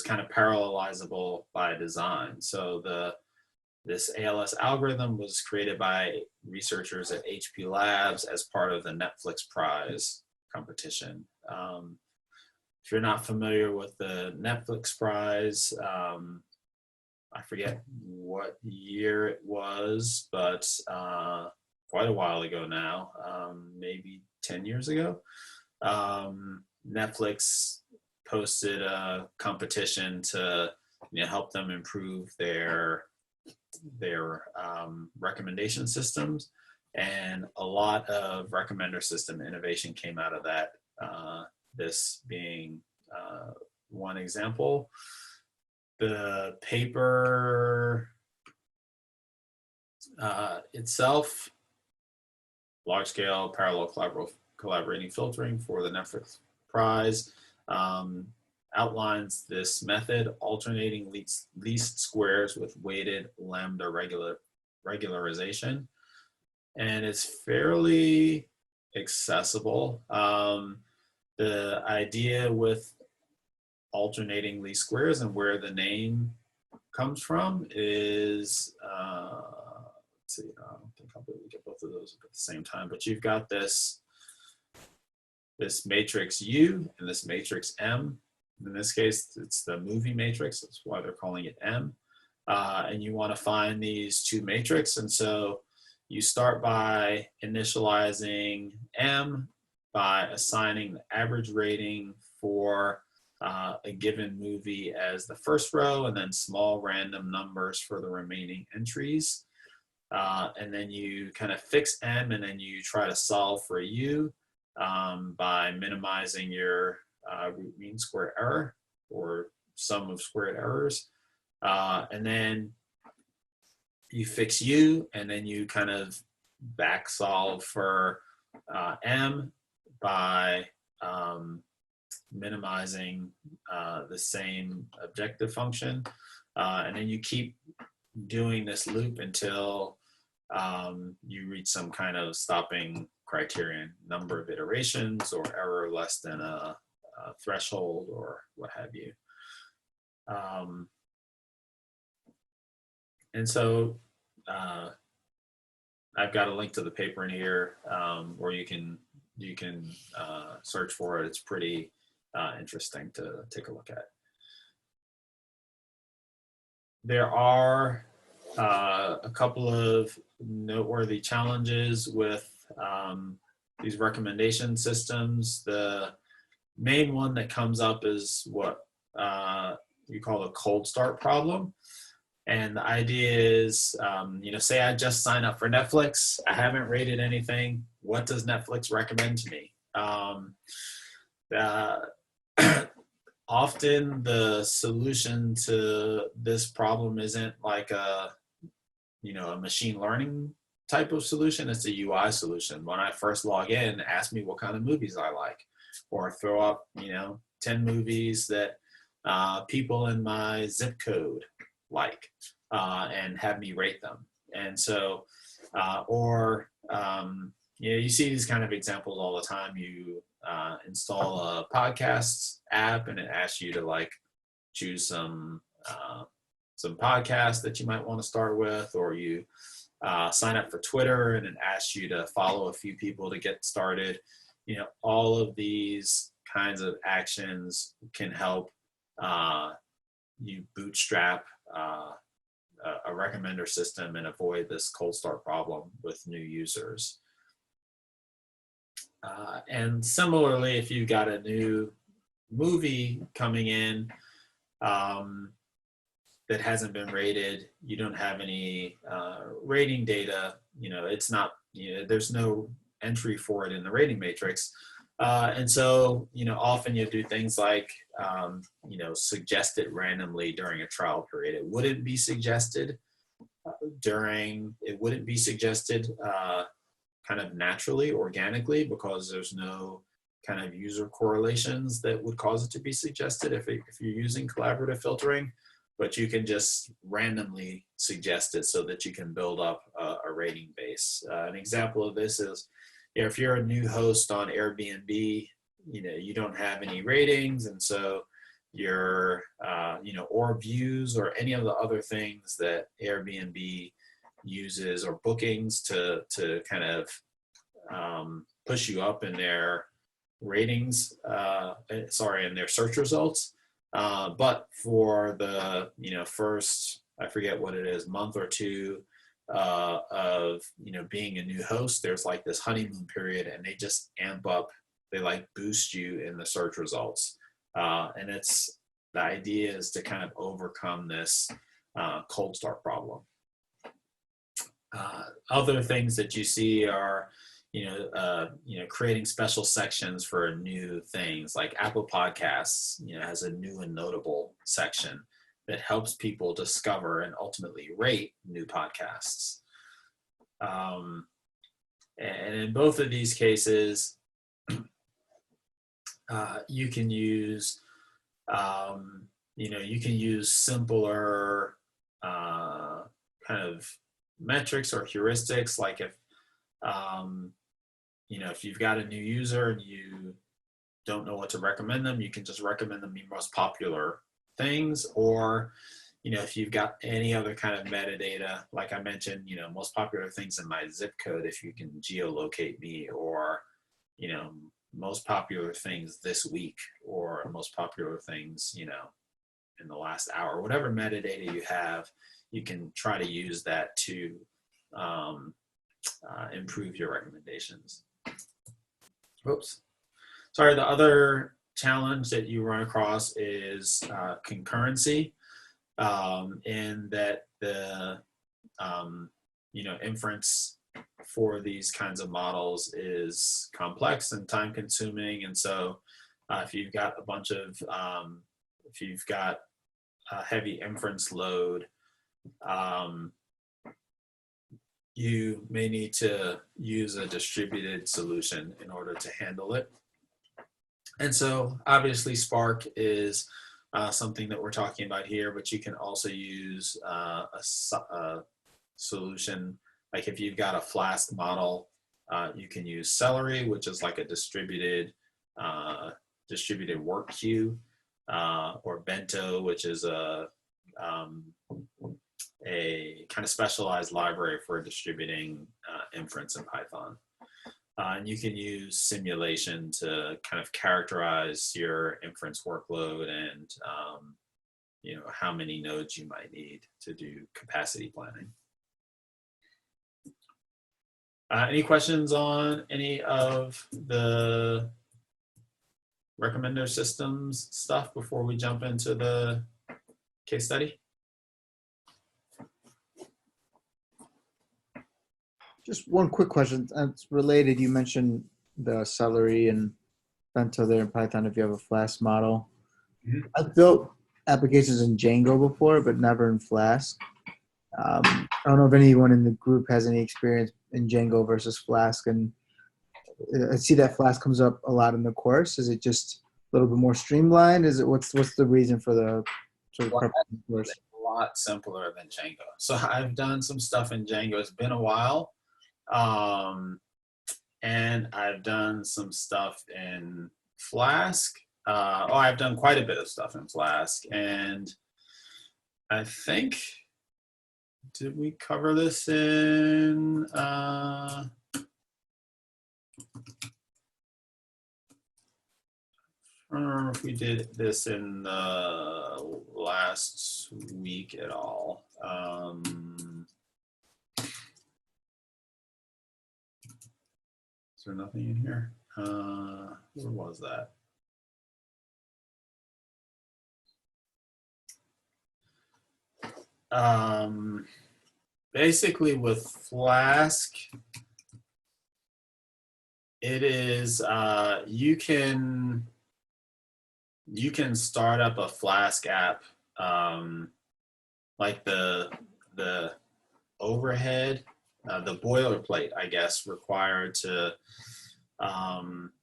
Speaker 1: kind of parallelizable by design. So this ALS algorithm was created by researchers at HP Labs as part of the Netflix Prize competition. If you're not familiar with the Netflix Prize, I forget what year it was, but quite a while ago now, maybe 10 years ago, Netflix posted a competition to, you know, help them improve their recommendation systems, and a lot of recommender system innovation came out of that this being one example. The paper itself, large-scale parallel collaborating filtering for the Netflix prize, outlines this method, alternating least squares with weighted lambda regularization. And it's fairly accessible. The idea with alternating least squares and where the name comes from is, let's see, I don't think I'll be able to get both of those at the same time, but you've got this matrix U and this matrix M. In this case, it's the movie matrix. That's why they're calling it M. And you want to find these two matrices. And so you start by initializing M by assigning the average rating for a given movie as the first row, and then small random numbers for the remaining entries. And then you kind of fix M, and then you try to solve for U by minimizing your root mean square error, or sum of squared errors. And then you fix U, and then you kind of back solve for M by minimizing the same objective function. And then you keep doing this loop until you reach some kind of stopping criterion, number of iterations or error less than a threshold or what have you. And so I've got a link to the paper in here where you can search for it. It's pretty interesting to take a look at. There are a couple of noteworthy challenges with these recommendation systems. The main one that comes up is what you call a cold start problem. And the idea is, say I just sign up for Netflix, I haven't rated anything. What does Netflix recommend to me? Often the solution to this problem isn't like a machine learning type of solution. It's a UI solution. When I first log in, ask me what kind of movies I like, or throw up 10 movies that people in my zip code like, and have me rate them. And so, you see these kind of examples all the time. You install a podcast app, and it asks you to choose some podcasts that you might want to start with, or you sign up for Twitter, and it asks you to follow a few people to get started. All of these kinds of actions can help you bootstrap a recommender system and avoid this cold start problem with new users. And similarly, if you've got a new movie coming in that hasn't been rated, you don't have any rating data, it's not, there's no entry for it in the rating matrix. And so, often you do things like, suggest it randomly during a trial period. It wouldn't be suggested kind of naturally, organically, because there's no kind of user correlations that would cause it to be suggested if you're using collaborative filtering, but you can just randomly suggest it so that you can build up a rating base. An example of this is, if you're a new host on Airbnb, you don't have any ratings, and so your, or views or any of the other things that Airbnb uses, or bookings to kind of push you up in their ratings, in their search results. But for the, first, I forget what it is, month or two of being a new host, there's like this honeymoon period, and they just amp up, they boost you in the search results, and the idea is to kind of overcome this cold start problem. Other things that you see are creating special sections for new things like Apple Podcasts, has a new and notable section that helps people discover and ultimately rate new podcasts. And in both of these cases, you can use, simpler kind of metrics or heuristics, like if you've got a new user and you don't know what to recommend them, you can just recommend them the most popular things. Or, if you've got any other kind of metadata, like I mentioned, most popular things in my zip code, if you can geolocate me, or, most popular things this week, or most popular things, in the last hour, whatever metadata you have, you can try to use that to improve your recommendations. Oops. Sorry, the other challenge that you run across is concurrency, in that the inference for these kinds of models is complex and time consuming. And so if you've got if you've got a heavy inference load, you may need to use a distributed solution in order to handle it. And so obviously Spark is something that we're talking about here, but you can also use a solution. Like if you've got a Flask model, you can use Celery, which is like a distributed work queue, or Bento, which is a kind of specialized library for distributing inference in Python. And you can use simulation to kind of characterize your inference workload and how many nodes you might need to do capacity planning. Any questions on any of the recommender systems stuff before we jump into the case study?
Speaker 2: Just one quick question. It's related. You mentioned the Celery and Bento there in Python if you have a Flask model. Mm-hmm. I've built applications in Django before, but never in Flask. I don't know if anyone in the group has any experience in Django versus Flask. And I see that Flask comes up a lot in the course. Is it just a little bit more streamlined? Is it what's the reason for the sort of
Speaker 1: course? A lot simpler than Django. So I've done some stuff in Django. It's been a while. And I've done some stuff in Flask. I've done quite a bit of stuff in Flask. And I think, did we cover this in, I don't remember if we did this in the last week at all. Is there nothing in here? Where was that? Basically with Flask, it is, you can start up a Flask app, like the overhead, the boilerplate, I guess, required to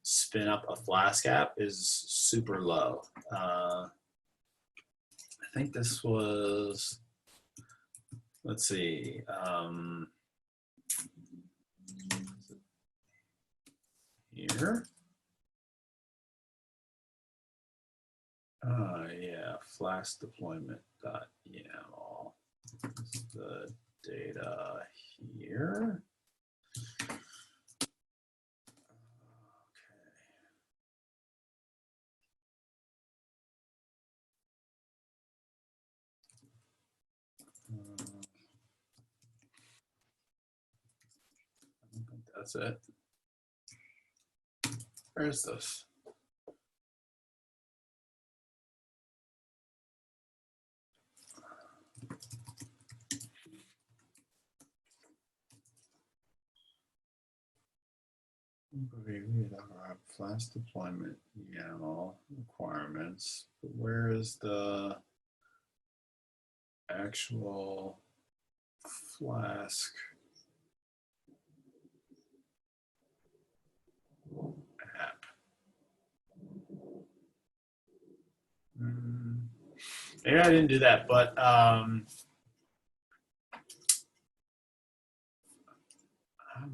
Speaker 1: spin up a Flask app is super low. I think this was, let's see, here. Yeah, Flask deployment.yaml. The data here. I don't think that's it. Where's this? Flash deployment YAML requirements. But where is the actual Flask app? Maybe I didn't do that, but I'm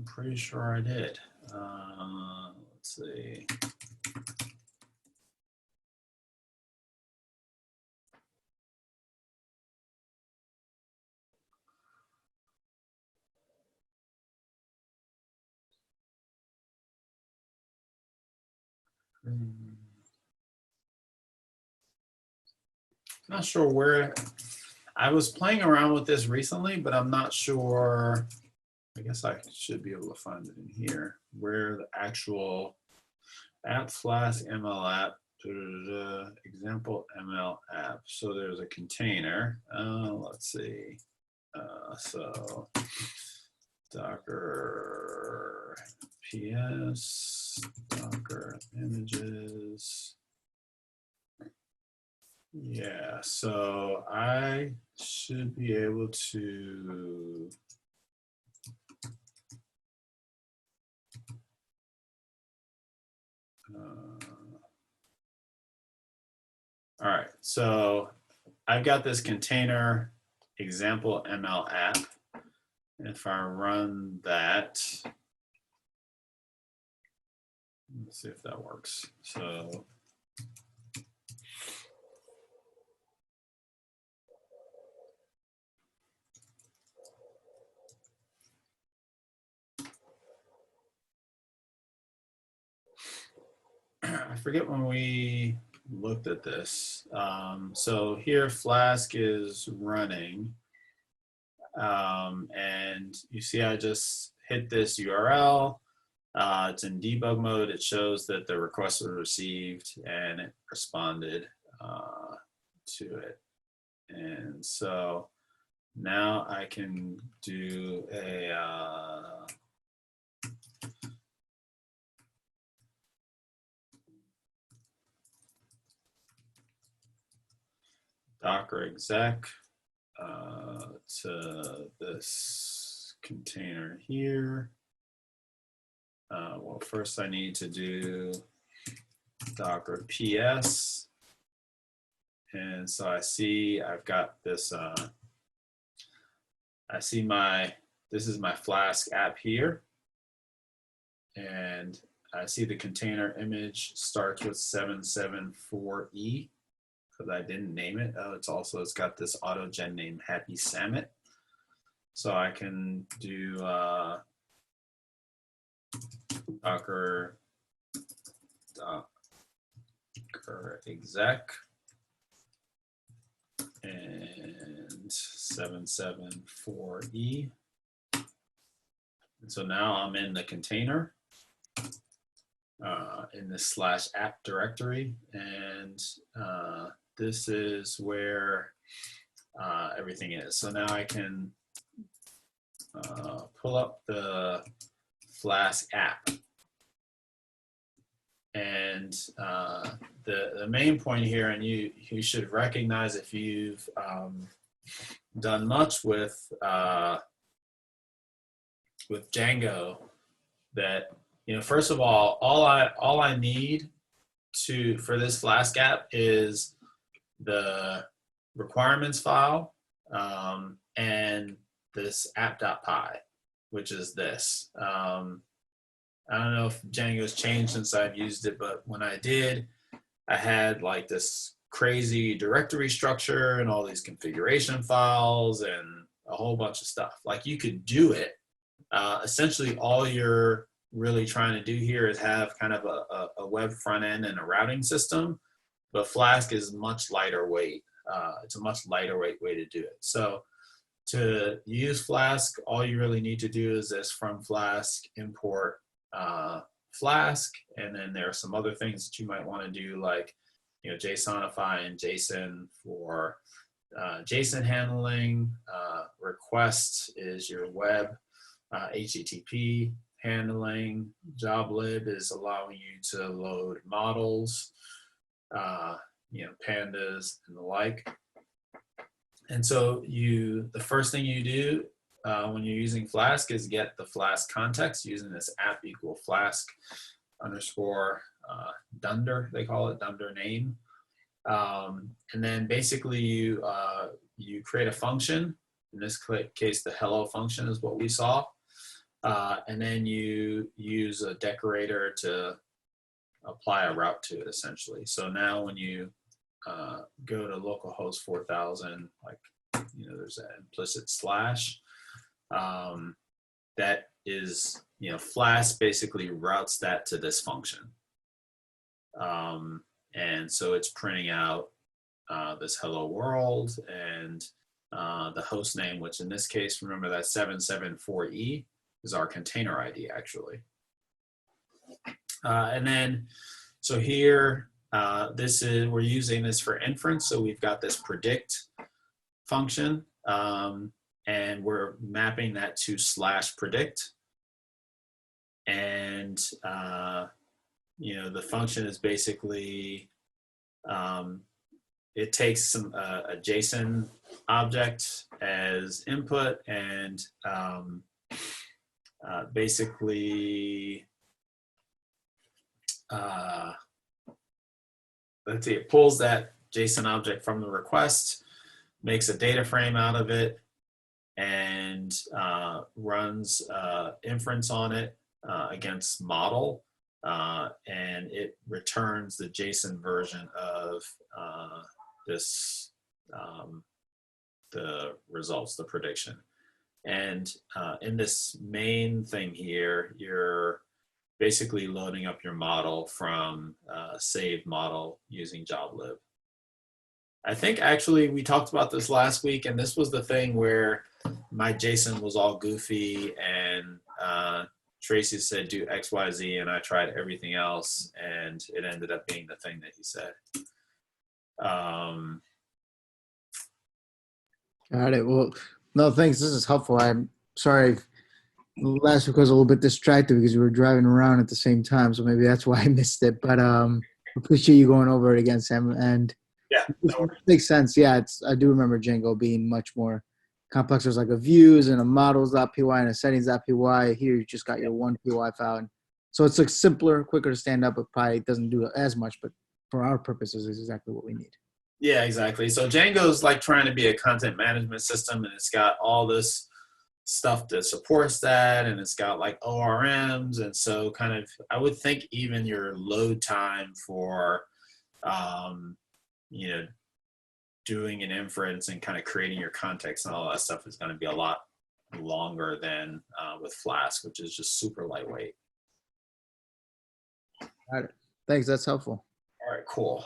Speaker 1: pretty sure I did. Let's see. Not sure where. I was playing around with this recently, but I'm not sure. I guess I should be able to find it in here where the actual app Flask ML app example ML app. So there's a container. Let's see. So Docker PS Docker images. Yeah, so I should be able to all right, so I've got this container example ML app. If I run that, let's see if that works. So I forget when we looked at this. So here Flask is running. And you see I just hit this URL. It's in debug mode. It shows that the request was received and it responded to it. And so now I can do a Docker exec to this container here. Well, first I need to do Docker PS. And so I see I've got this, I see this is my Flask app here. And I see the container image starts with 774E because I didn't name it. Oh, it's got this autogen name Happy Samet. So I can do Docker exec and 774E. And so now I'm in the container in the /app directory, and this is where everything is. So now I can pull up the Flask app. And the main point here, and you should recognize if you've done much with Django, that first of all I need for this Flask app is the requirements file and this app.py, which is this. I don't know if Django's changed since I've used it, but when I did, I had like this crazy directory structure and all these configuration files and a whole bunch of stuff. Like you could do it. Essentially, all you're really trying to do here is have kind of a web front end and a routing system, but Flask is much lighter weight. It's a much lighter weight way to do it. So to use Flask, all you really need to do is this from Flask import Flask, and then there are some other things that you might want to do, like JSONify and JSON for JSON handling. Request is your web HTTP handling. JobLib is allowing you to load models, pandas and the like. And so the first thing you do when you're using Flask is get the Flask context using this app equal Flask underscore dunder, they call it, dunder name. And then basically you create a function. In this case, the hello function is what we saw. And then you use a decorator to apply a route to it, essentially. So now when you go to localhost 4000, there's an implicit slash. That is, Flask basically routes that to this function. And so it's printing out this hello world and the host name, which in this case, remember that 774E is our container ID actually. And then, so here, we're using this for inference. So we've got this predict function, and we're mapping that to /predict. And, the function is basically, it takes a JSON object as input and basically, let's see, it pulls that JSON object from the request, makes a data frame out of it, and runs inference on it against model, and it returns the JSON version of the results, the prediction. And in this main thing here, you're basically loading up your model from saved model using JobLib. I think actually we talked about this last week, and this was the thing where my JSON was all goofy and Tracy said do X, Y, Z, and I tried everything else, and it ended up being the thing that he said.
Speaker 2: Got it. Well, no, thanks. This is helpful. I'm sorry. Last week was a little bit distracted because we were driving around at the same time, so maybe that's why I missed it. But appreciate you going over it again, Sam. And
Speaker 1: yeah,
Speaker 2: it makes sense. Yeah, I do remember Django being much more complex. There's like a views and a models.py and a settings.py. Here you just got your one py file. And so it's like simpler, quicker to stand up, but probably doesn't do as much. But for our purposes, is exactly what we need.
Speaker 1: Yeah, exactly. So Django's like trying to be a content management system, and it's got all this stuff that supports that, and it's got like ORMs, and so kind of I would think even your load time for doing an inference and kind of creating your context and all that stuff is going to be a lot longer than with Flask, which is just super lightweight.
Speaker 2: Got it. Thanks. That's helpful.
Speaker 1: All right, cool.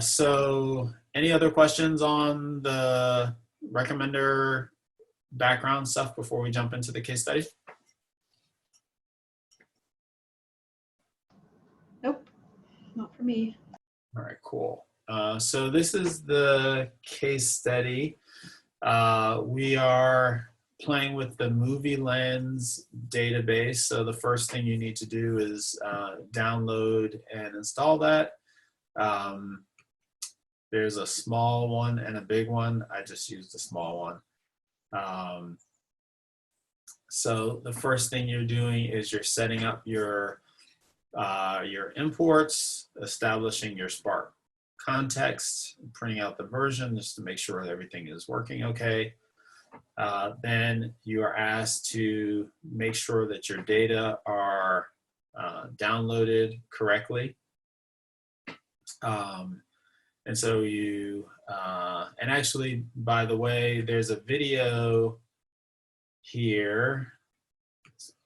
Speaker 1: So any other questions on the recommender background stuff before we jump into the case study?
Speaker 4: Nope, not for me.
Speaker 1: All right, cool. So this is the case study. We are playing with the Movie Lens database. So the first thing you need to do is download and install that. There's a small one and a big one. I just used the small one. So the first thing you're doing is you're setting up your imports, establishing your Spark context, printing out the version just to make sure that everything is working okay. Then you are asked to make sure that your data are downloaded correctly. And so you, and actually, by the way, there's a video here,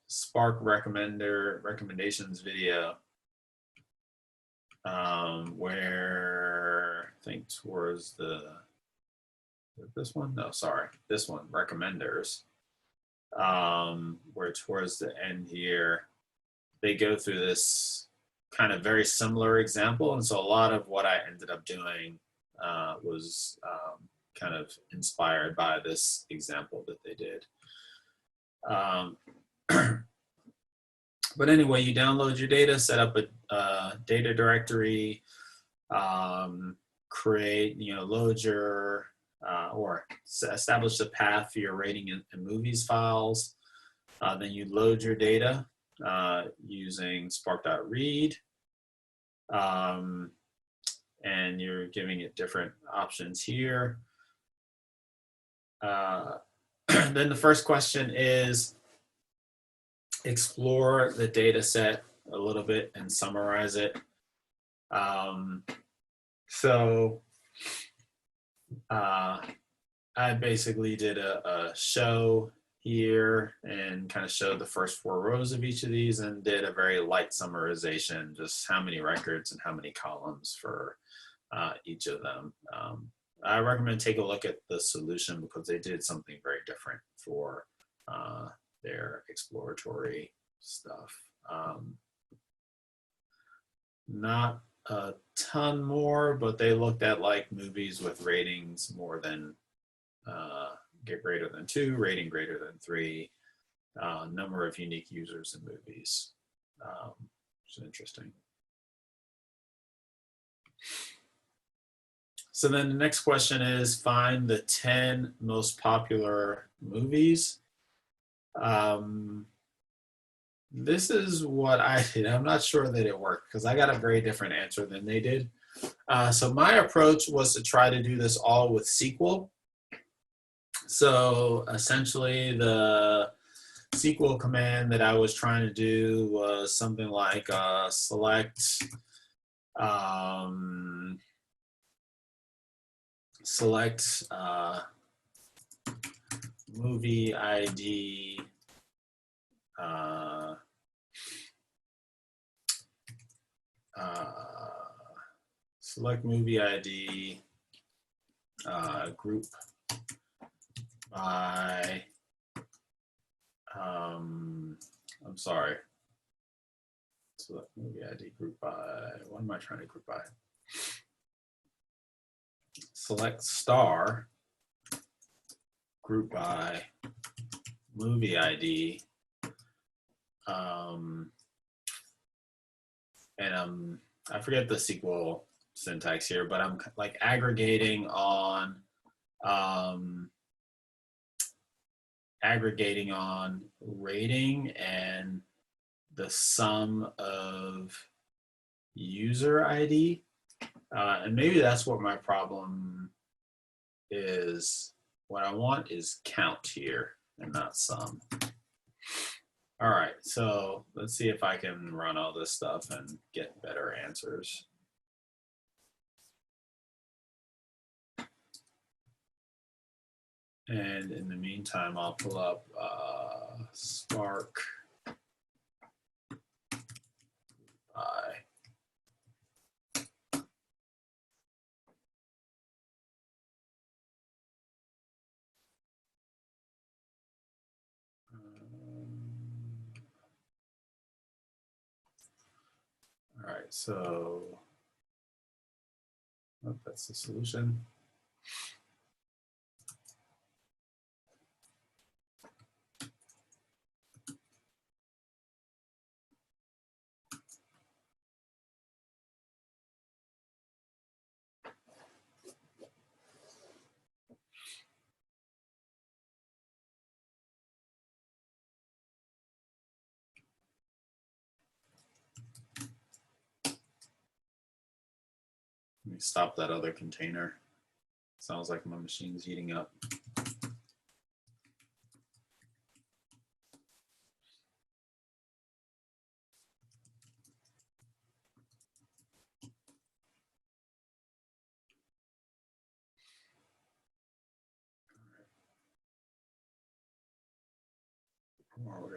Speaker 1: Spark recommendations video, where I think towards this one? No, sorry, this one, recommenders, where towards the end here, they go through this kind of very similar example. And so a lot of what I ended up doing was kind of inspired by this example that they did. But anyway, you download your data, set up a data directory, create, load your, or establish the path for your rating and movies files. Then you load your data using spark.read. And you're giving it different options here. Then the first question is explore the data set a little bit and summarize it. So I basically did a show here and kind of showed the first 4 rows of each of these and did a very light summarization, just how many records and how many columns for each of them. I recommend take a look at the solution because they did something very different for their exploratory stuff. Not a ton more, but they looked at like movies with ratings more than get greater than 2, rating greater than 3, number of unique users in movies, which is interesting. So then the next question is find the 10 most popular movies. This is what I did. I'm not sure that it worked because I got a very different answer than they did. So my approach was to try to do this all with SQL. So essentially the SQL command that I was trying to do was something like select movie ID select movie ID group by I'm sorry, select movie ID group by, what am I trying to group by? Select star group by movie ID, and I forget the SQL syntax here, but I'm like aggregating on rating and the sum of user ID. And maybe that's what my problem is. What I want is count here and not sum. All right, so let's see if I can run all this stuff and get better answers. And in the meantime, I'll pull up Spark by all right, so that's the solution. Let me stop that other container. Sounds like my machine's heating up.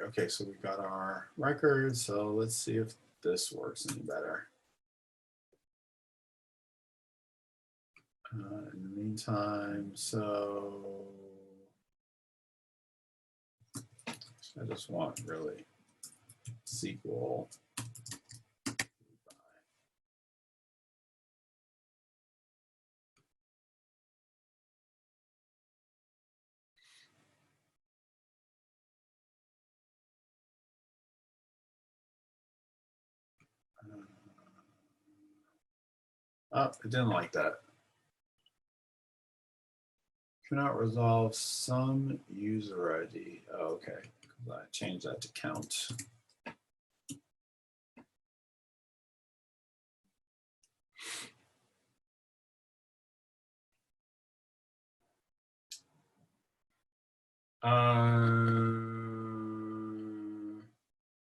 Speaker 1: Okay, so we got our records. So let's see if this works any better. In the meantime, so I just want really SQL. Oh, I didn't like that. Cannot resolve some user ID. Oh, okay. I changed that to count.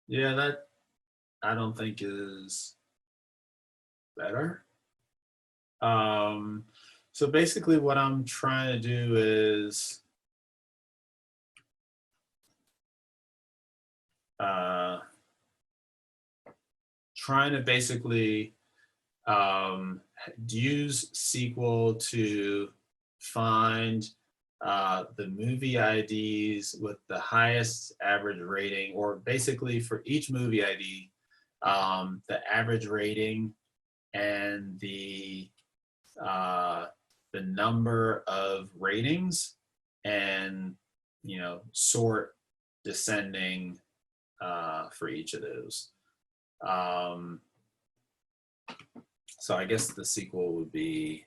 Speaker 1: Yeah, that I don't think is better. So basically what I'm trying to do is trying to basically use SQL to find the movie IDs with the highest average rating, or basically for each movie ID, the average rating and the number of ratings, and sort descending for each of those. So I guess the SQL would be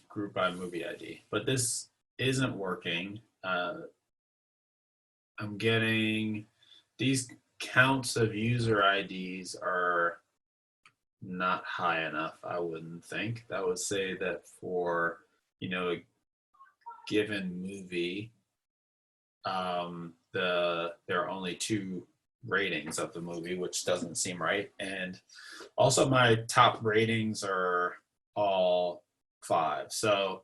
Speaker 1: group by movie ID, but this isn't working. I'm getting these counts of user IDs are not high enough, I wouldn't think. That would say that for, a given movie, there are only 2 ratings of the movie, which doesn't seem right. And also my top ratings are all 5. So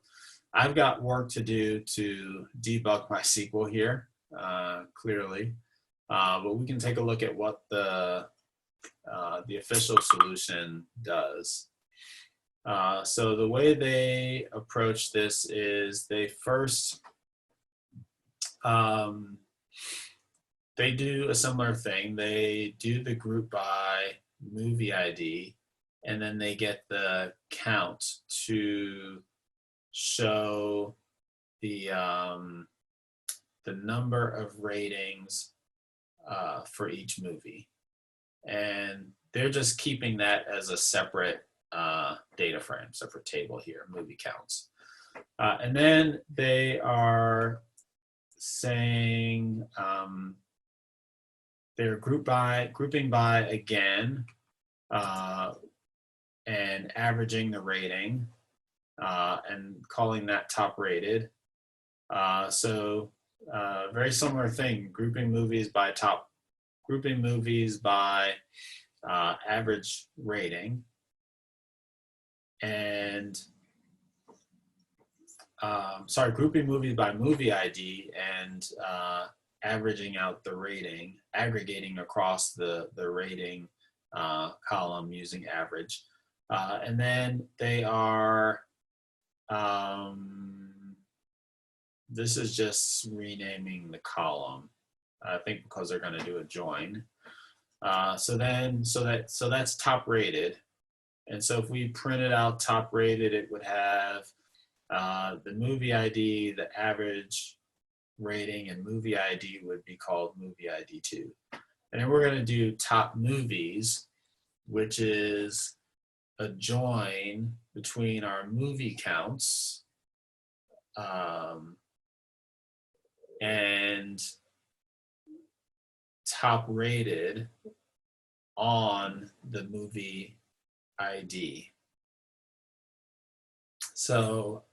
Speaker 1: I've got work to do to debug my SQL here, clearly. But we can take a look at what the official solution does. So the way they approach this is they first they do a similar thing. They do the group by movie ID, and then they get the count to show the number of ratings for each movie. And they're just keeping that as a separate data frame, separate table here, movie counts. And then they are saying they're grouping by again, and averaging the rating, and calling that top rated. So very similar thing, grouping movies by average rating, and grouping movies by movie ID, and averaging out the rating, aggregating across the rating column using average. And then they are, this is just renaming the column, I think, because they're going to do a join. So that's top rated. And so if we printed out top rated, it would have the movie ID, the average rating, and movie ID would be called movie ID 2. And then we're going to do top movies, which is a join between our movie counts and top rated on the movie ID. So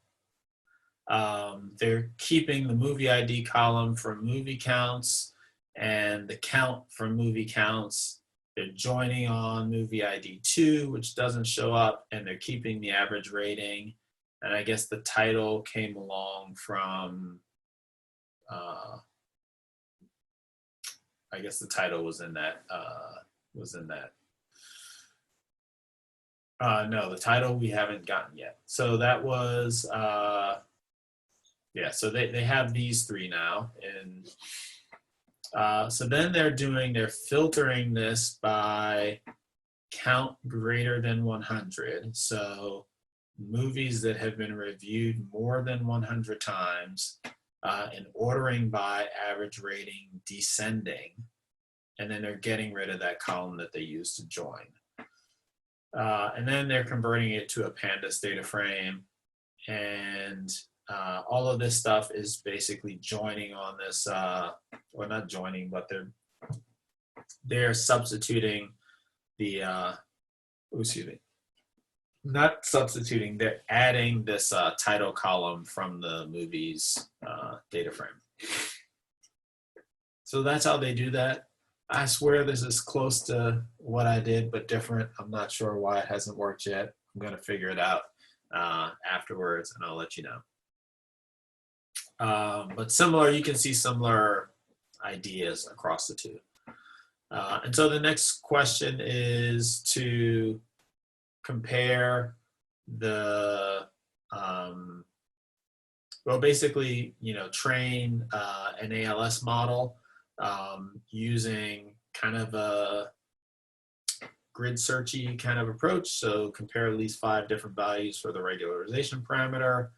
Speaker 1: they're keeping the movie ID column from movie counts and the count from movie counts. They're joining on movie ID 2, which doesn't show up, and they're keeping the average rating. And I guess the title came along from, I guess the title was in that, no, the title we haven't gotten yet. So that was, yeah, so they have these 3 now. And so then they're filtering this by count greater than 100. So movies that have been reviewed more than 100 times, and ordering by average rating descending, and then they're getting rid of that column that they used to join. And then they're converting it to a pandas data frame, and all of this stuff is basically joining on this, or not joining, but they're substituting the, excuse me, not substituting, they're adding this title column from the movie's data frame. So that's how they do that. I swear this is close to what I did, but different. I'm not sure why it hasn't worked yet. I'm going to figure it out afterwards, and I'll let you know. But similar, you can see similar ideas across the two. And so the next question is to compare the, well, basically, train an ALS model using kind of a grid searchy kind of approach. So compare at least 5 different values for the regularization parameter.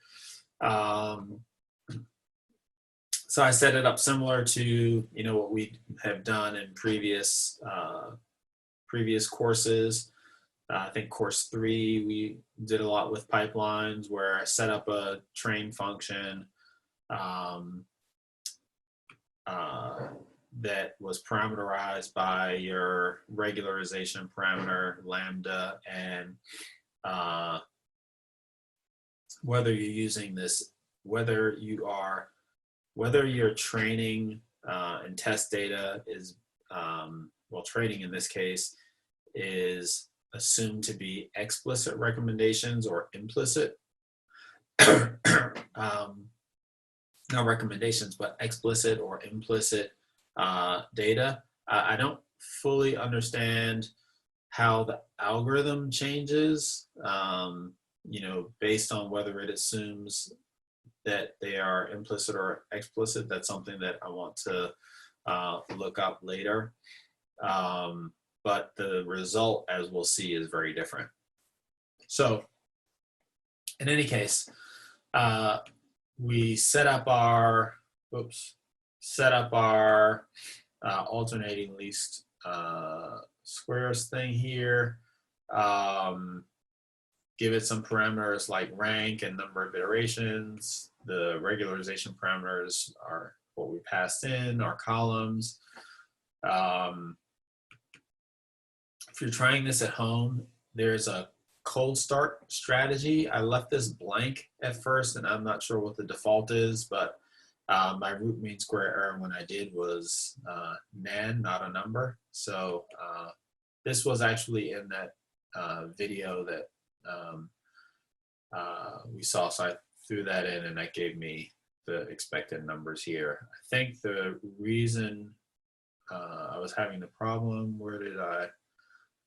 Speaker 1: So I set it up similar to what we have done in previous courses. I think course 3 we did a lot with pipelines, where I set up a train function that was parameterized by your regularization parameter lambda, and whether you're using this, whether you're training and test data is, well, training in this case is assumed to be explicit recommendations or implicit, not recommendations, but explicit or implicit data. I don't fully understand how the algorithm changes, based on whether it assumes that they are implicit or explicit. That's something that I want to look up later. But the result, as we'll see, is very different. So in any case, we set up our alternating least squares thing here. Give it some parameters like rank and number of iterations. The regularization parameters are what we passed in, our columns. If you're trying this at home, there's a cold start strategy. I left this blank at first, and I'm not sure what the default is, but my root mean square error when I did was nan, not a number. So this was actually in that video that we saw, so I threw that in, and that gave me the expected numbers here. I think the reason I was having the problem,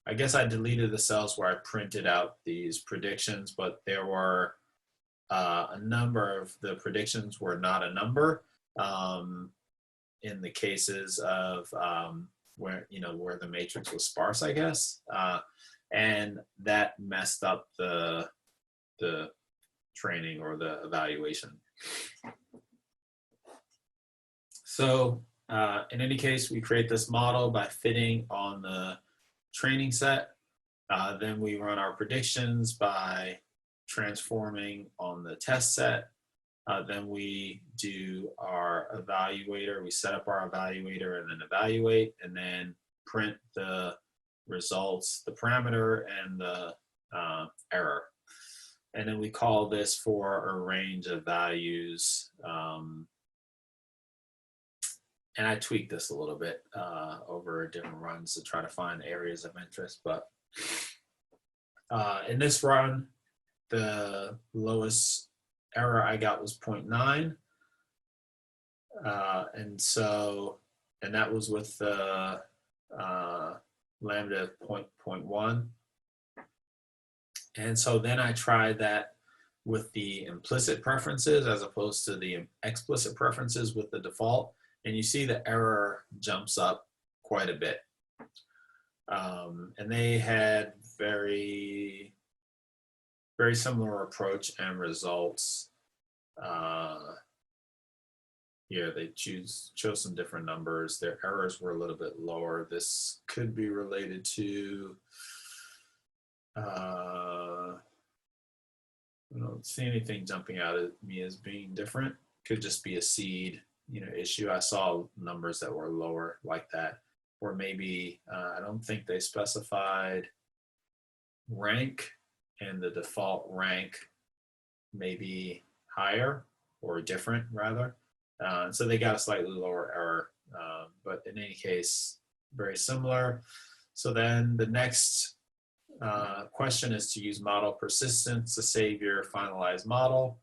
Speaker 1: I guess I deleted the cells where I printed out these predictions, but there were a number of the predictions were not a number in the cases of where the matrix was sparse, I guess, and that messed up the training or the evaluation. So in any case, we create this model by fitting on the training set. Then we run our predictions by transforming on the test set. Then we do our evaluator. We set up our evaluator and then evaluate, and then print the results, the parameter and the error. And then we call this for a range of values. And I tweaked this a little bit over different runs to try to find areas of interest. But in this run, the lowest error I got was 0.9. And that was with the lambda 0.1. And so then I tried that with the implicit preferences as opposed to the explicit preferences with the default. And you see the error jumps up quite a bit. And they had very, very similar approach and results. Here they chose some different numbers. Their errors were a little bit lower. This could be related to, I don't see anything jumping out at me as being different. Could just be a seed, issue. I saw numbers that were lower like that, or maybe I don't think they specified rank, and the default rank may be higher or different rather. So they got a slightly lower error, but in any case, very similar. So then the next question is to use model persistence to save your finalized model.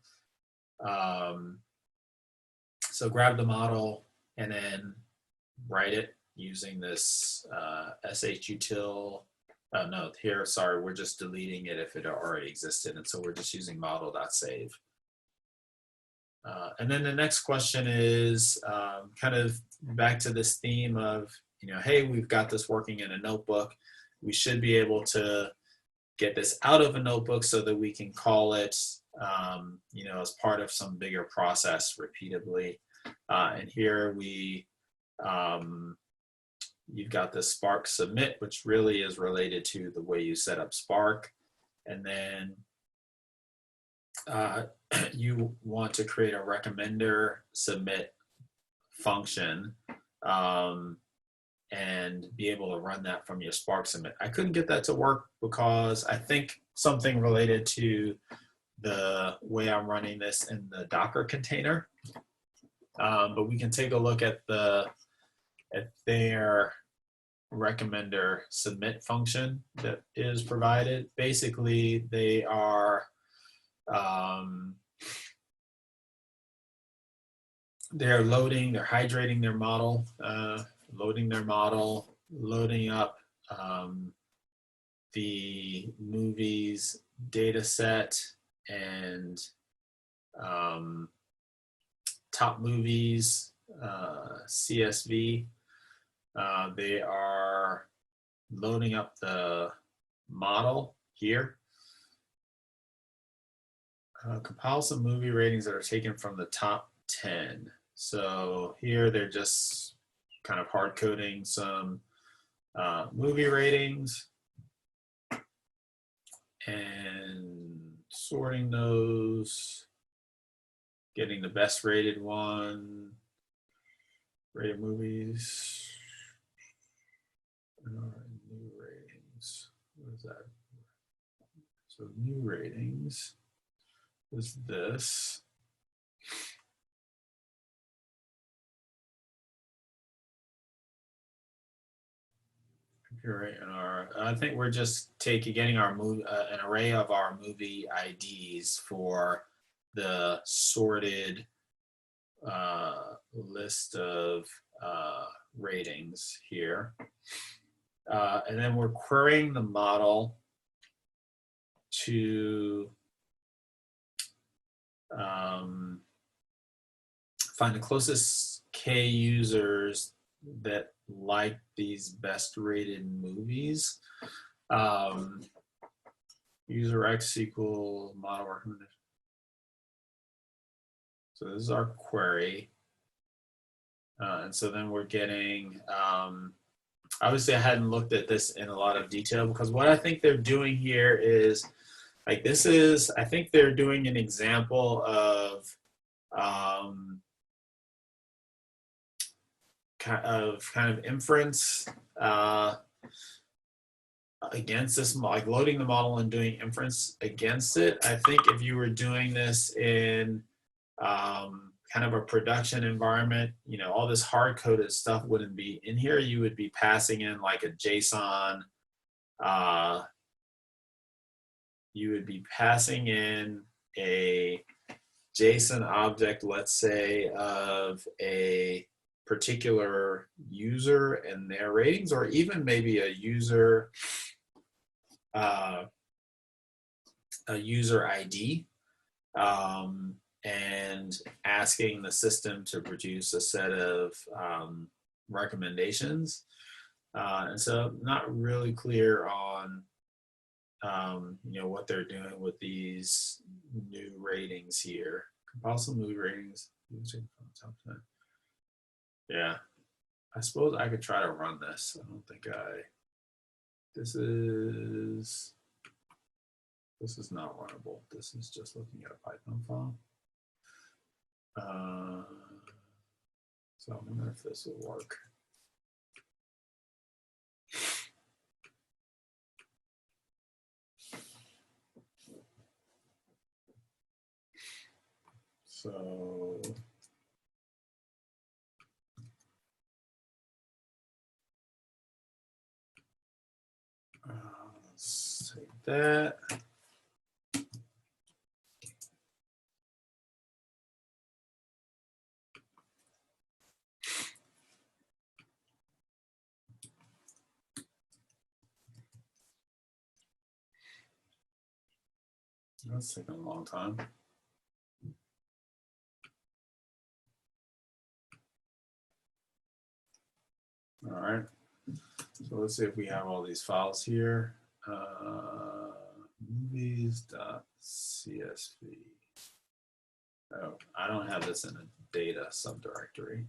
Speaker 1: So grab the model and then write it using this shutil. No, here, sorry, we're just deleting it if it already existed. And so we're just using model.save. And then the next question is kind of back to this theme of, hey, we've got this working in a notebook. We should be able to get this out of a notebook so that we can call it, as part of some bigger process repeatedly. And here you've got the Spark submit, which really is related to the way you set up Spark. And then you want to create a recommender submit function and be able to run that from your Spark submit. I couldn't get that to work because I think something related to the way I'm running this in the Docker container. But we can take a look at their recommender submit function that is provided. Basically, they are they're hydrating their model, loading up the movies data set and top movies CSV. They are loading up the model here. Compile some movie ratings that are taken from the top 10. So here they're just kind of hard coding some movie ratings and sorting those, getting the best rated one, rated movies, new ratings. What is that? So new ratings is this. Computer NR. I think we're just getting our an array of our movie IDs for the sorted list of ratings here. And then we're querying the model to find the closest K users that like these best rated movies. User X equal model recommendation. So this is our query. And so then we're getting, obviously I hadn't looked at this in a lot of detail because what I think they're doing here is, I think they're doing an example of kind of inference against this, like loading the model and doing inference against it. I think if you were doing this in kind of a production environment, all this hard-coded stuff wouldn't be in here. You would be passing in like a JSON. You would be passing in a JSON object, let's say, of a particular user and their ratings, or even maybe a user ID, and asking the system to produce a set of recommendations. And so not really clear on what they're doing with these new ratings here. Compulsive movie ratings. Yeah, I suppose I could try to run this. I don't think this is not runnable. This is just looking at a Python file. So I wonder if this will work. So let's take that. That's taking a long time. All right. So let's see if we have all these files here. Movies.csv. Oh, I don't have this in a data subdirectory.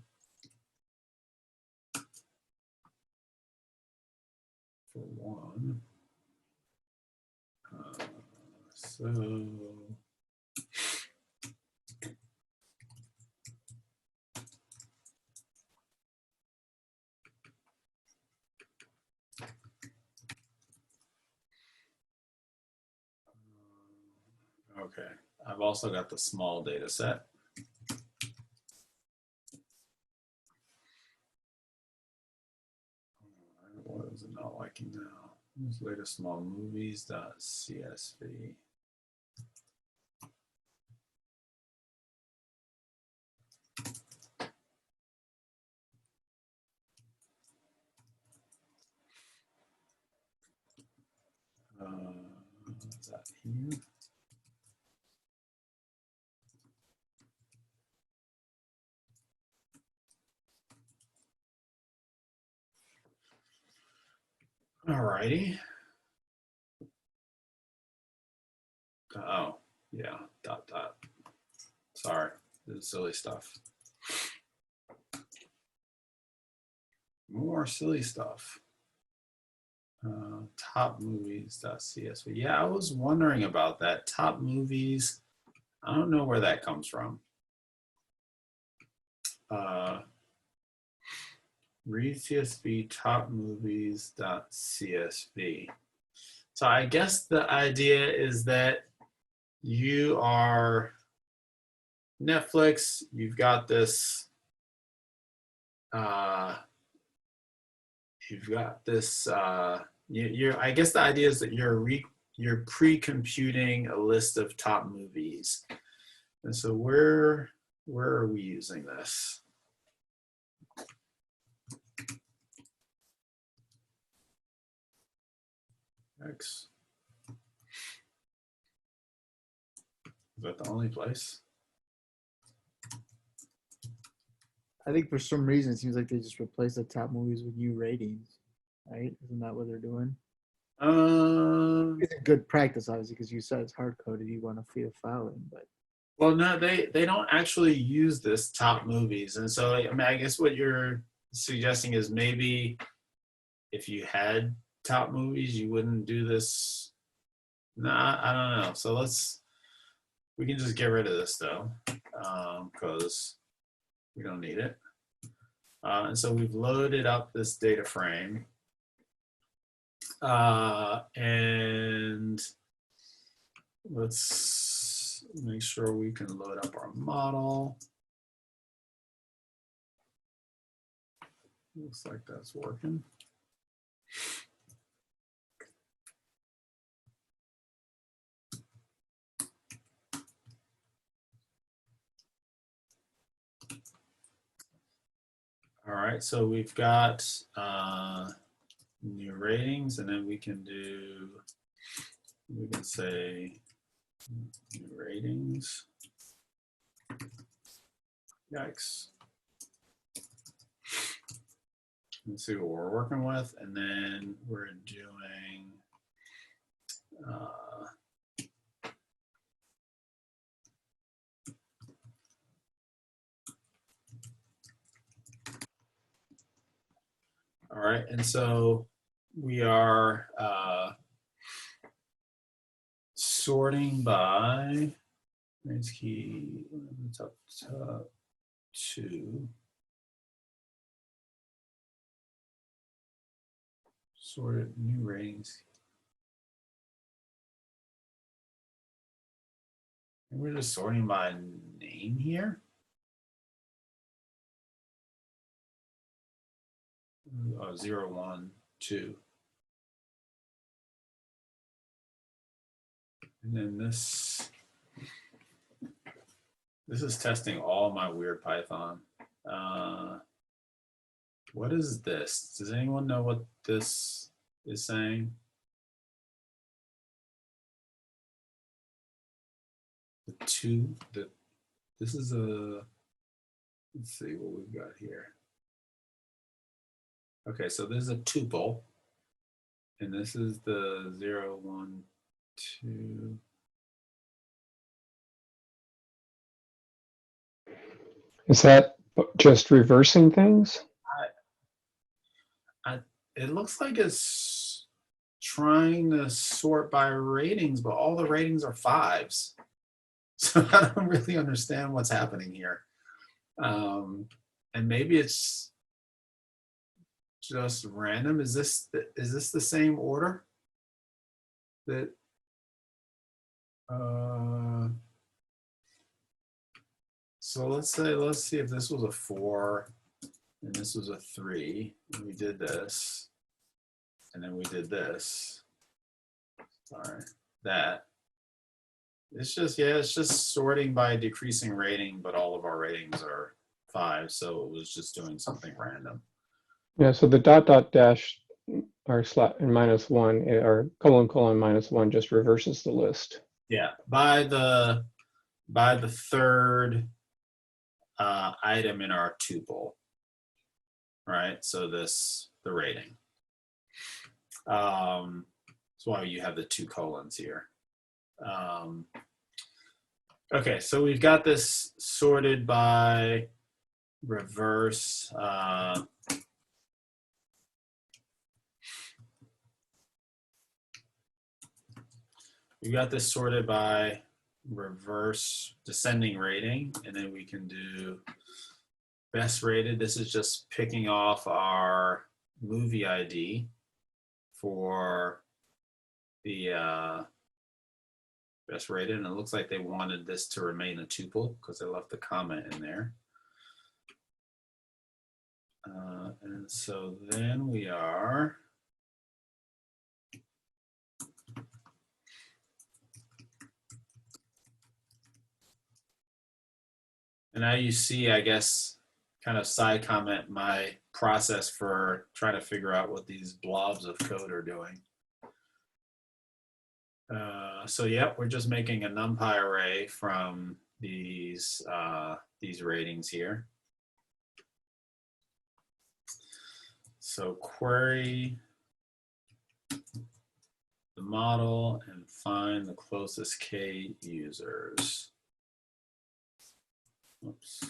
Speaker 1: For one. Okay, I've also got the small data set. What is it not liking now? Let's latest small movies.csv. Is that here? Alrighty. Oh, yeah, dot. Sorry, this is silly stuff. More silly stuff. Top movies.csv. Yeah, I was wondering about that. Top movies. I don't know where that comes from. Read CSV top movies.csv. So I guess the idea is that you are Netflix, you've got this I guess the idea is that you're pre-computing a list of top movies. And so where are we using this? X. Is that the only place?
Speaker 2: I think for some reason it seems like they just replaced the top movies with new ratings, right? Isn't that what they're doing? It's a good practice, obviously, because you said it's hard coded. You want to feed a file in, but
Speaker 1: well, no, they don't actually use this top movies, and so I mean, I guess what you're suggesting is maybe if you had top movies, you wouldn't do this. Nah, I don't know. So we can just get rid of this though, because we don't need it. And so we've loaded up this data frame. And let's make sure we can load up our model. Looks like that's working. All right, so we've got new ratings, and then we can say new ratings. Yikes. Let's see what we're working with, and then we're doing all right, and so we are sorting by race key top 2. Sorted new ratings. And we're just sorting by name here. 0, 1, 2. And then this is testing all my weird Python. What is this? Does anyone know what this is saying? This is a, let's see what we've got here. Okay, so this is a tuple, and this is the 0, 1, 2.
Speaker 3: Is that just reversing things?
Speaker 1: It looks like it's trying to sort by ratings, but all the ratings are 5s. So I don't really understand what's happening here. And maybe it's just random. Is this the same order? That so let's see if this was a 4 and this was a 3, and we did this, and then we did this. Sorry, that. It's just sorting by decreasing rating, but all of our ratings are 5, so it was just doing something random.
Speaker 3: Yeah, so the dot dot dash or / and -1 or colon -1 just reverses the list.
Speaker 1: Yeah, by the third item in our tuple, right? So the rating. That's why you have the 2 colons here. Okay, so we've got this sorted by reverse. We got this sorted by reverse descending rating, and then we can do best rated. This is just picking off our movie ID for the best rated, and it looks like they wanted this to remain a tuple because they left the comment in there. And so then we are and now you see, I guess, kind of side comment my process for trying to figure out what these blobs of code are doing. So yeah, we're just making a NumPy array from these ratings here. So query the model and find the closest K users. Oops.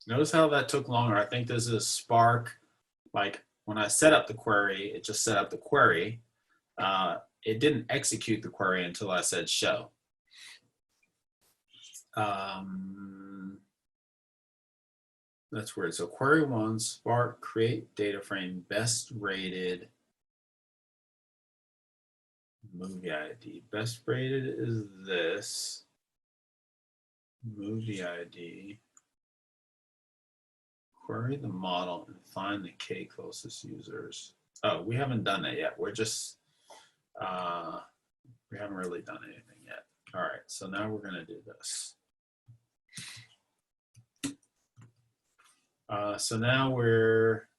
Speaker 1: Notice how that took longer. I think this is Spark. Like when I set up the query, it just set up the query. It didn't execute the query until I said show. That's weird. So query 1, Spark, create data frame, best rated movie ID. Best rated is this. Movie ID. Query the model and find the K closest users. Oh, we haven't done that yet. We're just, we haven't really done anything yet. All right, so now we're gonna do this. So now we're,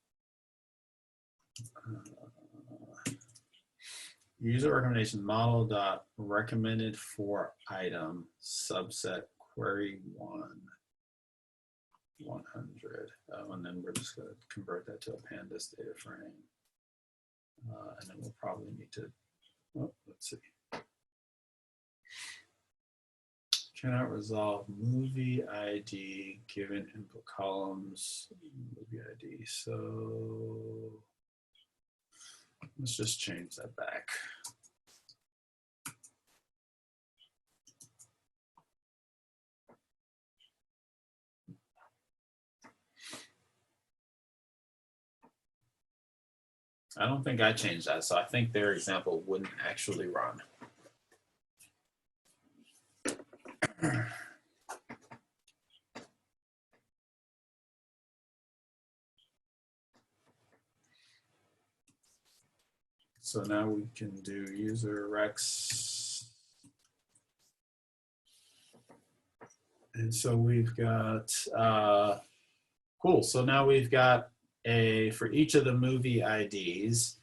Speaker 1: user recommendation model dot recommended for item subset query 100. And then we're just going to convert that to a pandas data frame. And then we'll probably need to, let's see. Cannot resolve movie ID given input columns, movie ID. So let's just change that back. I don't think I changed that, so I think their example wouldn't actually run. So now we can do user recs. And so we've got, cool. So now we've got for each of the movie IDs.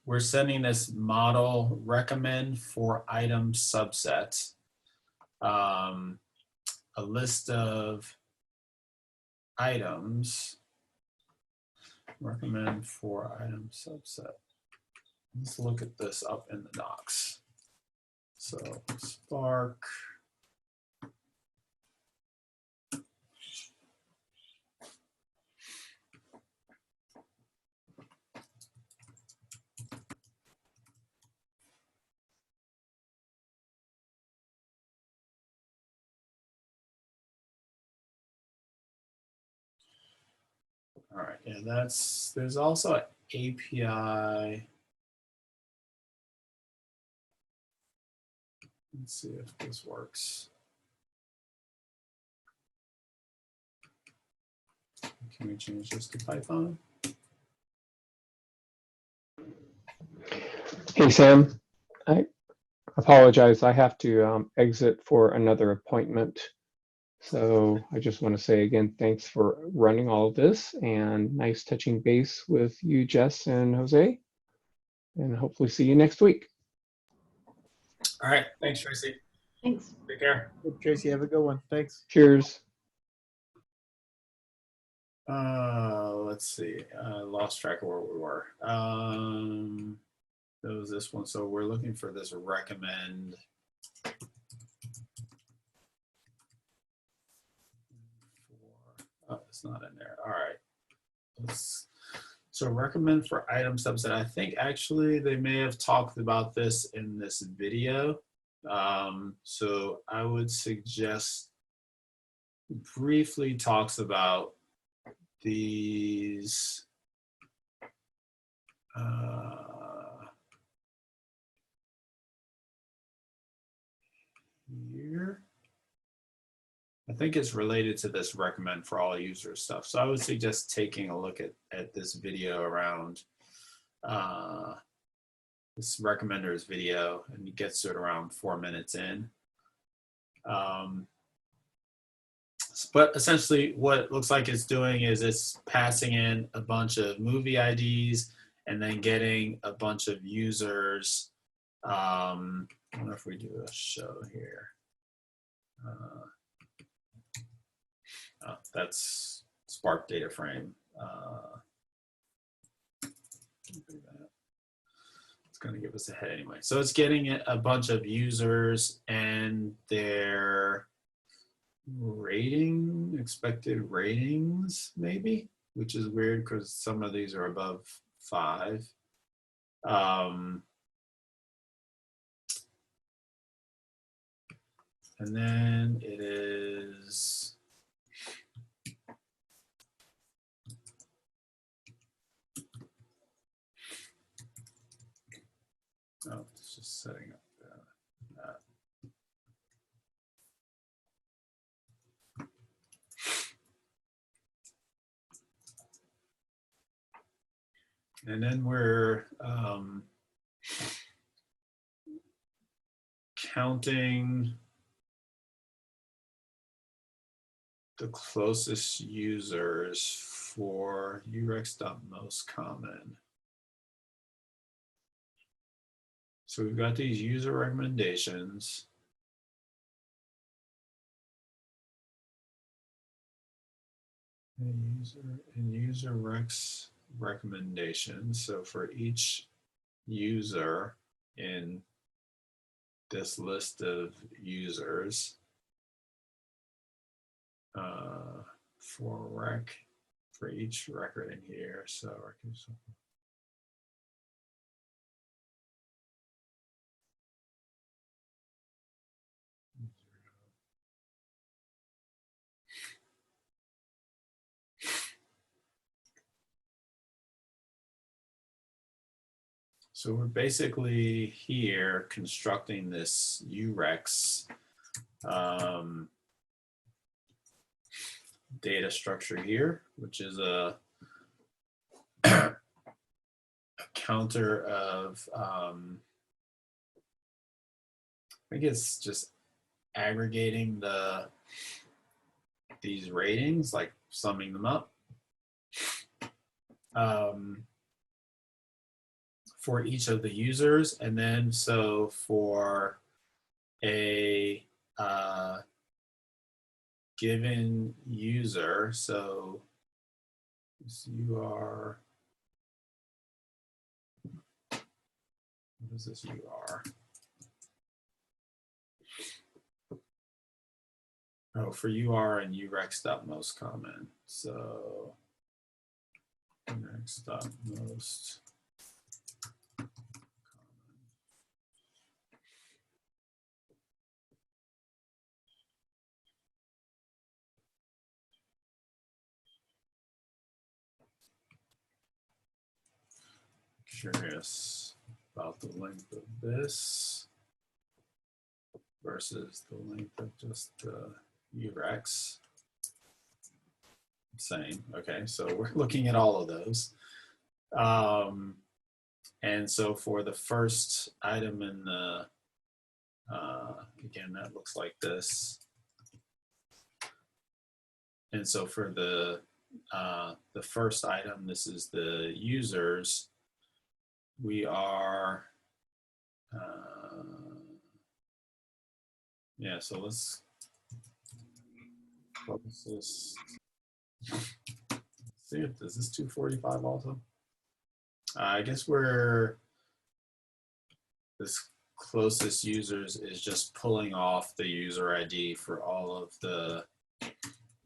Speaker 1: We're sending this model recommend for item subset, a list of items, recommend for item subset. Let's look at this up in the docs. So Spark. All right, and there's also an API. Let's see if this works. Can we change this to Python?
Speaker 3: Hey, Sam, I apologize. I have to exit for another appointment. So I just want to say again, thanks for running all of this, and nice touching base with you, Jess and Jose, and hopefully see you next week.
Speaker 1: All right, thanks, Tracy.
Speaker 4: Thanks.
Speaker 1: Take care.
Speaker 2: Tracy, have a good one. Thanks.
Speaker 3: Cheers.
Speaker 1: Let's see. Lost track of where we were. That was this one. So we're looking for this recommend. Oh, it's not in there. All right. So recommend for item subset. I think actually they may have talked about this in this video. So I would suggest briefly talks about these here. I think it's related to this recommend for all users stuff. So I would suggest taking a look at this video around this recommenders video, and it gets to it around 4 minutes in. But essentially what it looks like it's doing is it's passing in a bunch of movie IDs and then getting a bunch of users. I wonder if we do a show here. Oh, that's Spark data frame. It's going to give us a head anyway. So it's getting a bunch of users and their expected ratings, maybe, which is weird because some of these are above 5. And then it is it's just setting up that. And then we're counting the closest users for urex.mostcommon. So we've got these user recommendations. And user recs recommendations. So for each user in this list of users, for each record in here. So we're basically here constructing this urex data structure here, which is a counter of, I think it's just aggregating these ratings, like summing them up. For each of the users, and then so for a given user, so you are, what is this UR? Oh, for UR and urex.mostcommon. So urex.most. Curious about the length of this versus the length of just urex. Same. Okay, so we're looking at all of those. And so for the first item in the, again, that looks like this. And so for the first item, this is the users. We are, yeah, so let's focus this. See if this is 245 also. I guess we're, this closest users is just pulling off the user ID for all of the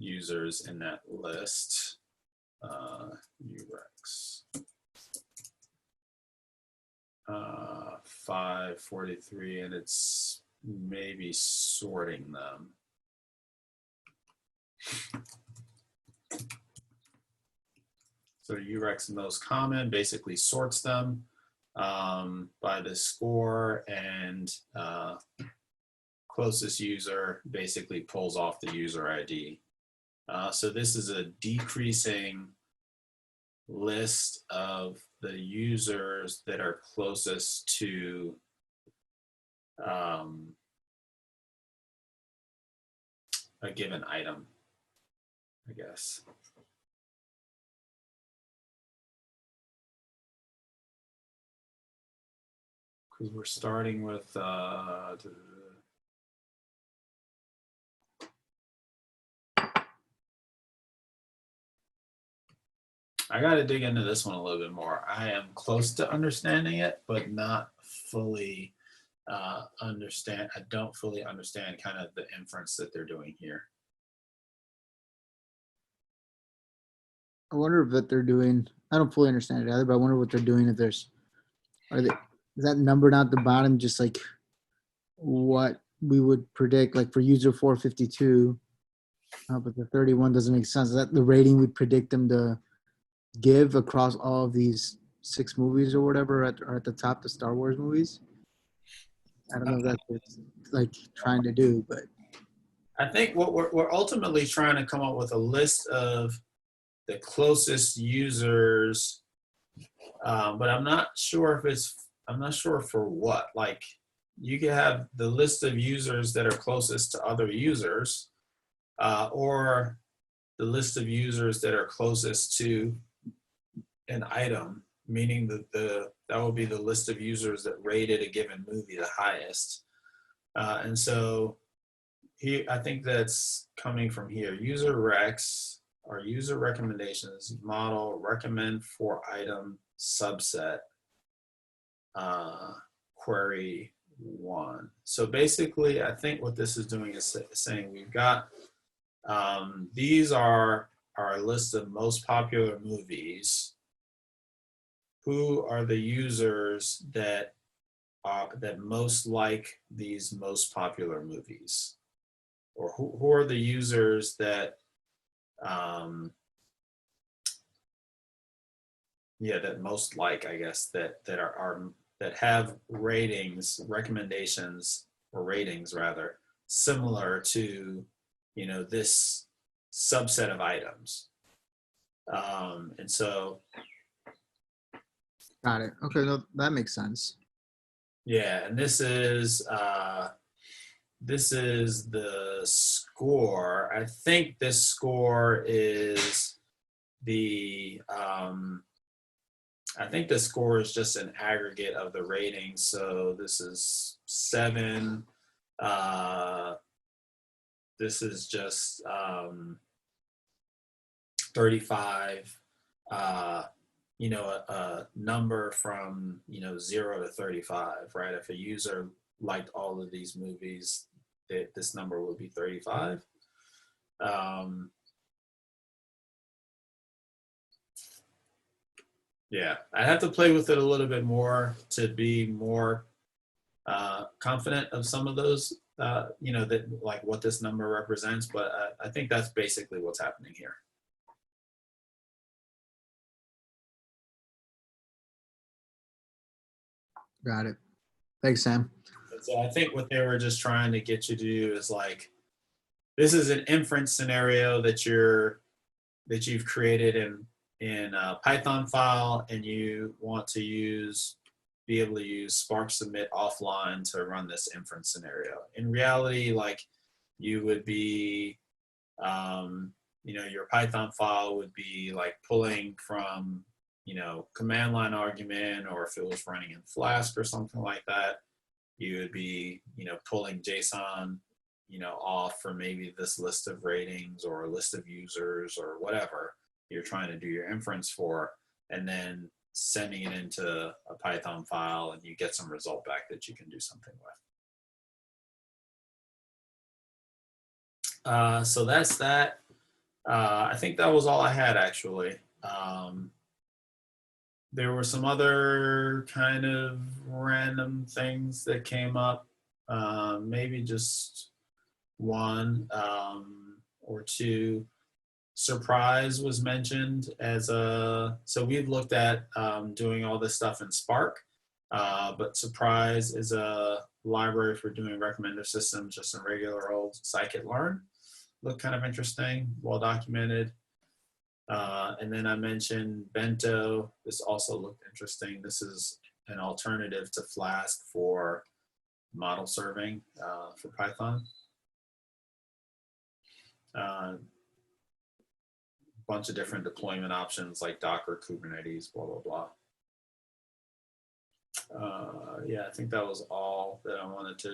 Speaker 1: users in that list. urex. 543, and it's maybe sorting them. So urex most common basically sorts them by the score, and closest user basically pulls off the user ID. So this is a decreasing list of the users that are closest to a given item, I guess. Because we're starting with I got to dig into this one a little bit more. I am close to understanding it, but not fully understand. I don't fully understand kind of the inference that they're doing here.
Speaker 2: I wonder what they're doing. I don't fully understand it either, but I wonder what they're doing. If there's, is that numbered out the bottom, just like what we would predict, like for user 452, but the 31 doesn't make sense. Is that the rating we predict them to give across all of these 6 movies or whatever are at the top, the Star Wars movies? I don't know if that's what it's like trying to do, but
Speaker 1: I think what we're ultimately trying to come up with a list of the closest users, but I'm not sure if I'm not sure for what. Like, you can have the list of users that are closest to other users, or the list of users that are closest to an item, meaning that that will be the list of users that rated a given movie the highest. And so here, I think that's coming from here. User recs or user recommendations model recommend for item subset query one. So basically, I think what this is doing is saying we've got these are our list of most popular movies. Who are the users that most like these most popular movies? Or who are the users that that most like, I guess, that are that have recommendations or ratings rather similar to, you know, this subset of items. And so
Speaker 2: Got it. Okay, no, that makes sense.
Speaker 1: yeah, and this is the score. I think this score is the I think the score is just an aggregate of the ratings. So this is 7. This is just 35. You know, a number from, you know, 0 to 35, right? If a user liked all of these movies, this number would be 35. Yeah, I have to play with it a little bit more to be more confident of some of those, you know, that like what this number represents. But I think that's basically what's happening here.
Speaker 2: Got it. Thanks, Sam.
Speaker 1: So I think what they were just trying to get you to do is like, this is an inference scenario that you've created in a Python file, and you want to be able to use Spark Submit offline to run this inference scenario. In reality, like you would be, you know, your Python file would be like pulling from, you know, command line argument, or if it was running in Flask or something like that, you would be, you know, pulling JSON, you know, off from maybe this list of ratings or a list of users or whatever you're trying to do your inference for, and then sending it into a Python file, and you get some result back that you can do something with. So that's that. I think that was all I had, actually. There were some other kind of random things that came up, maybe just one or two. Surprise was mentioned as so we've looked at doing all this stuff in Spark, but Surprise is a library for doing recommender systems just in regular old scikit-learn. Looked kind of interesting, well documented. And then I mentioned Bento. This also looked interesting. This is an alternative to Flask for model serving for Python. Bunch of different deployment options like Docker, Kubernetes, blah, blah, blah. Yeah, I think that was all that I wanted to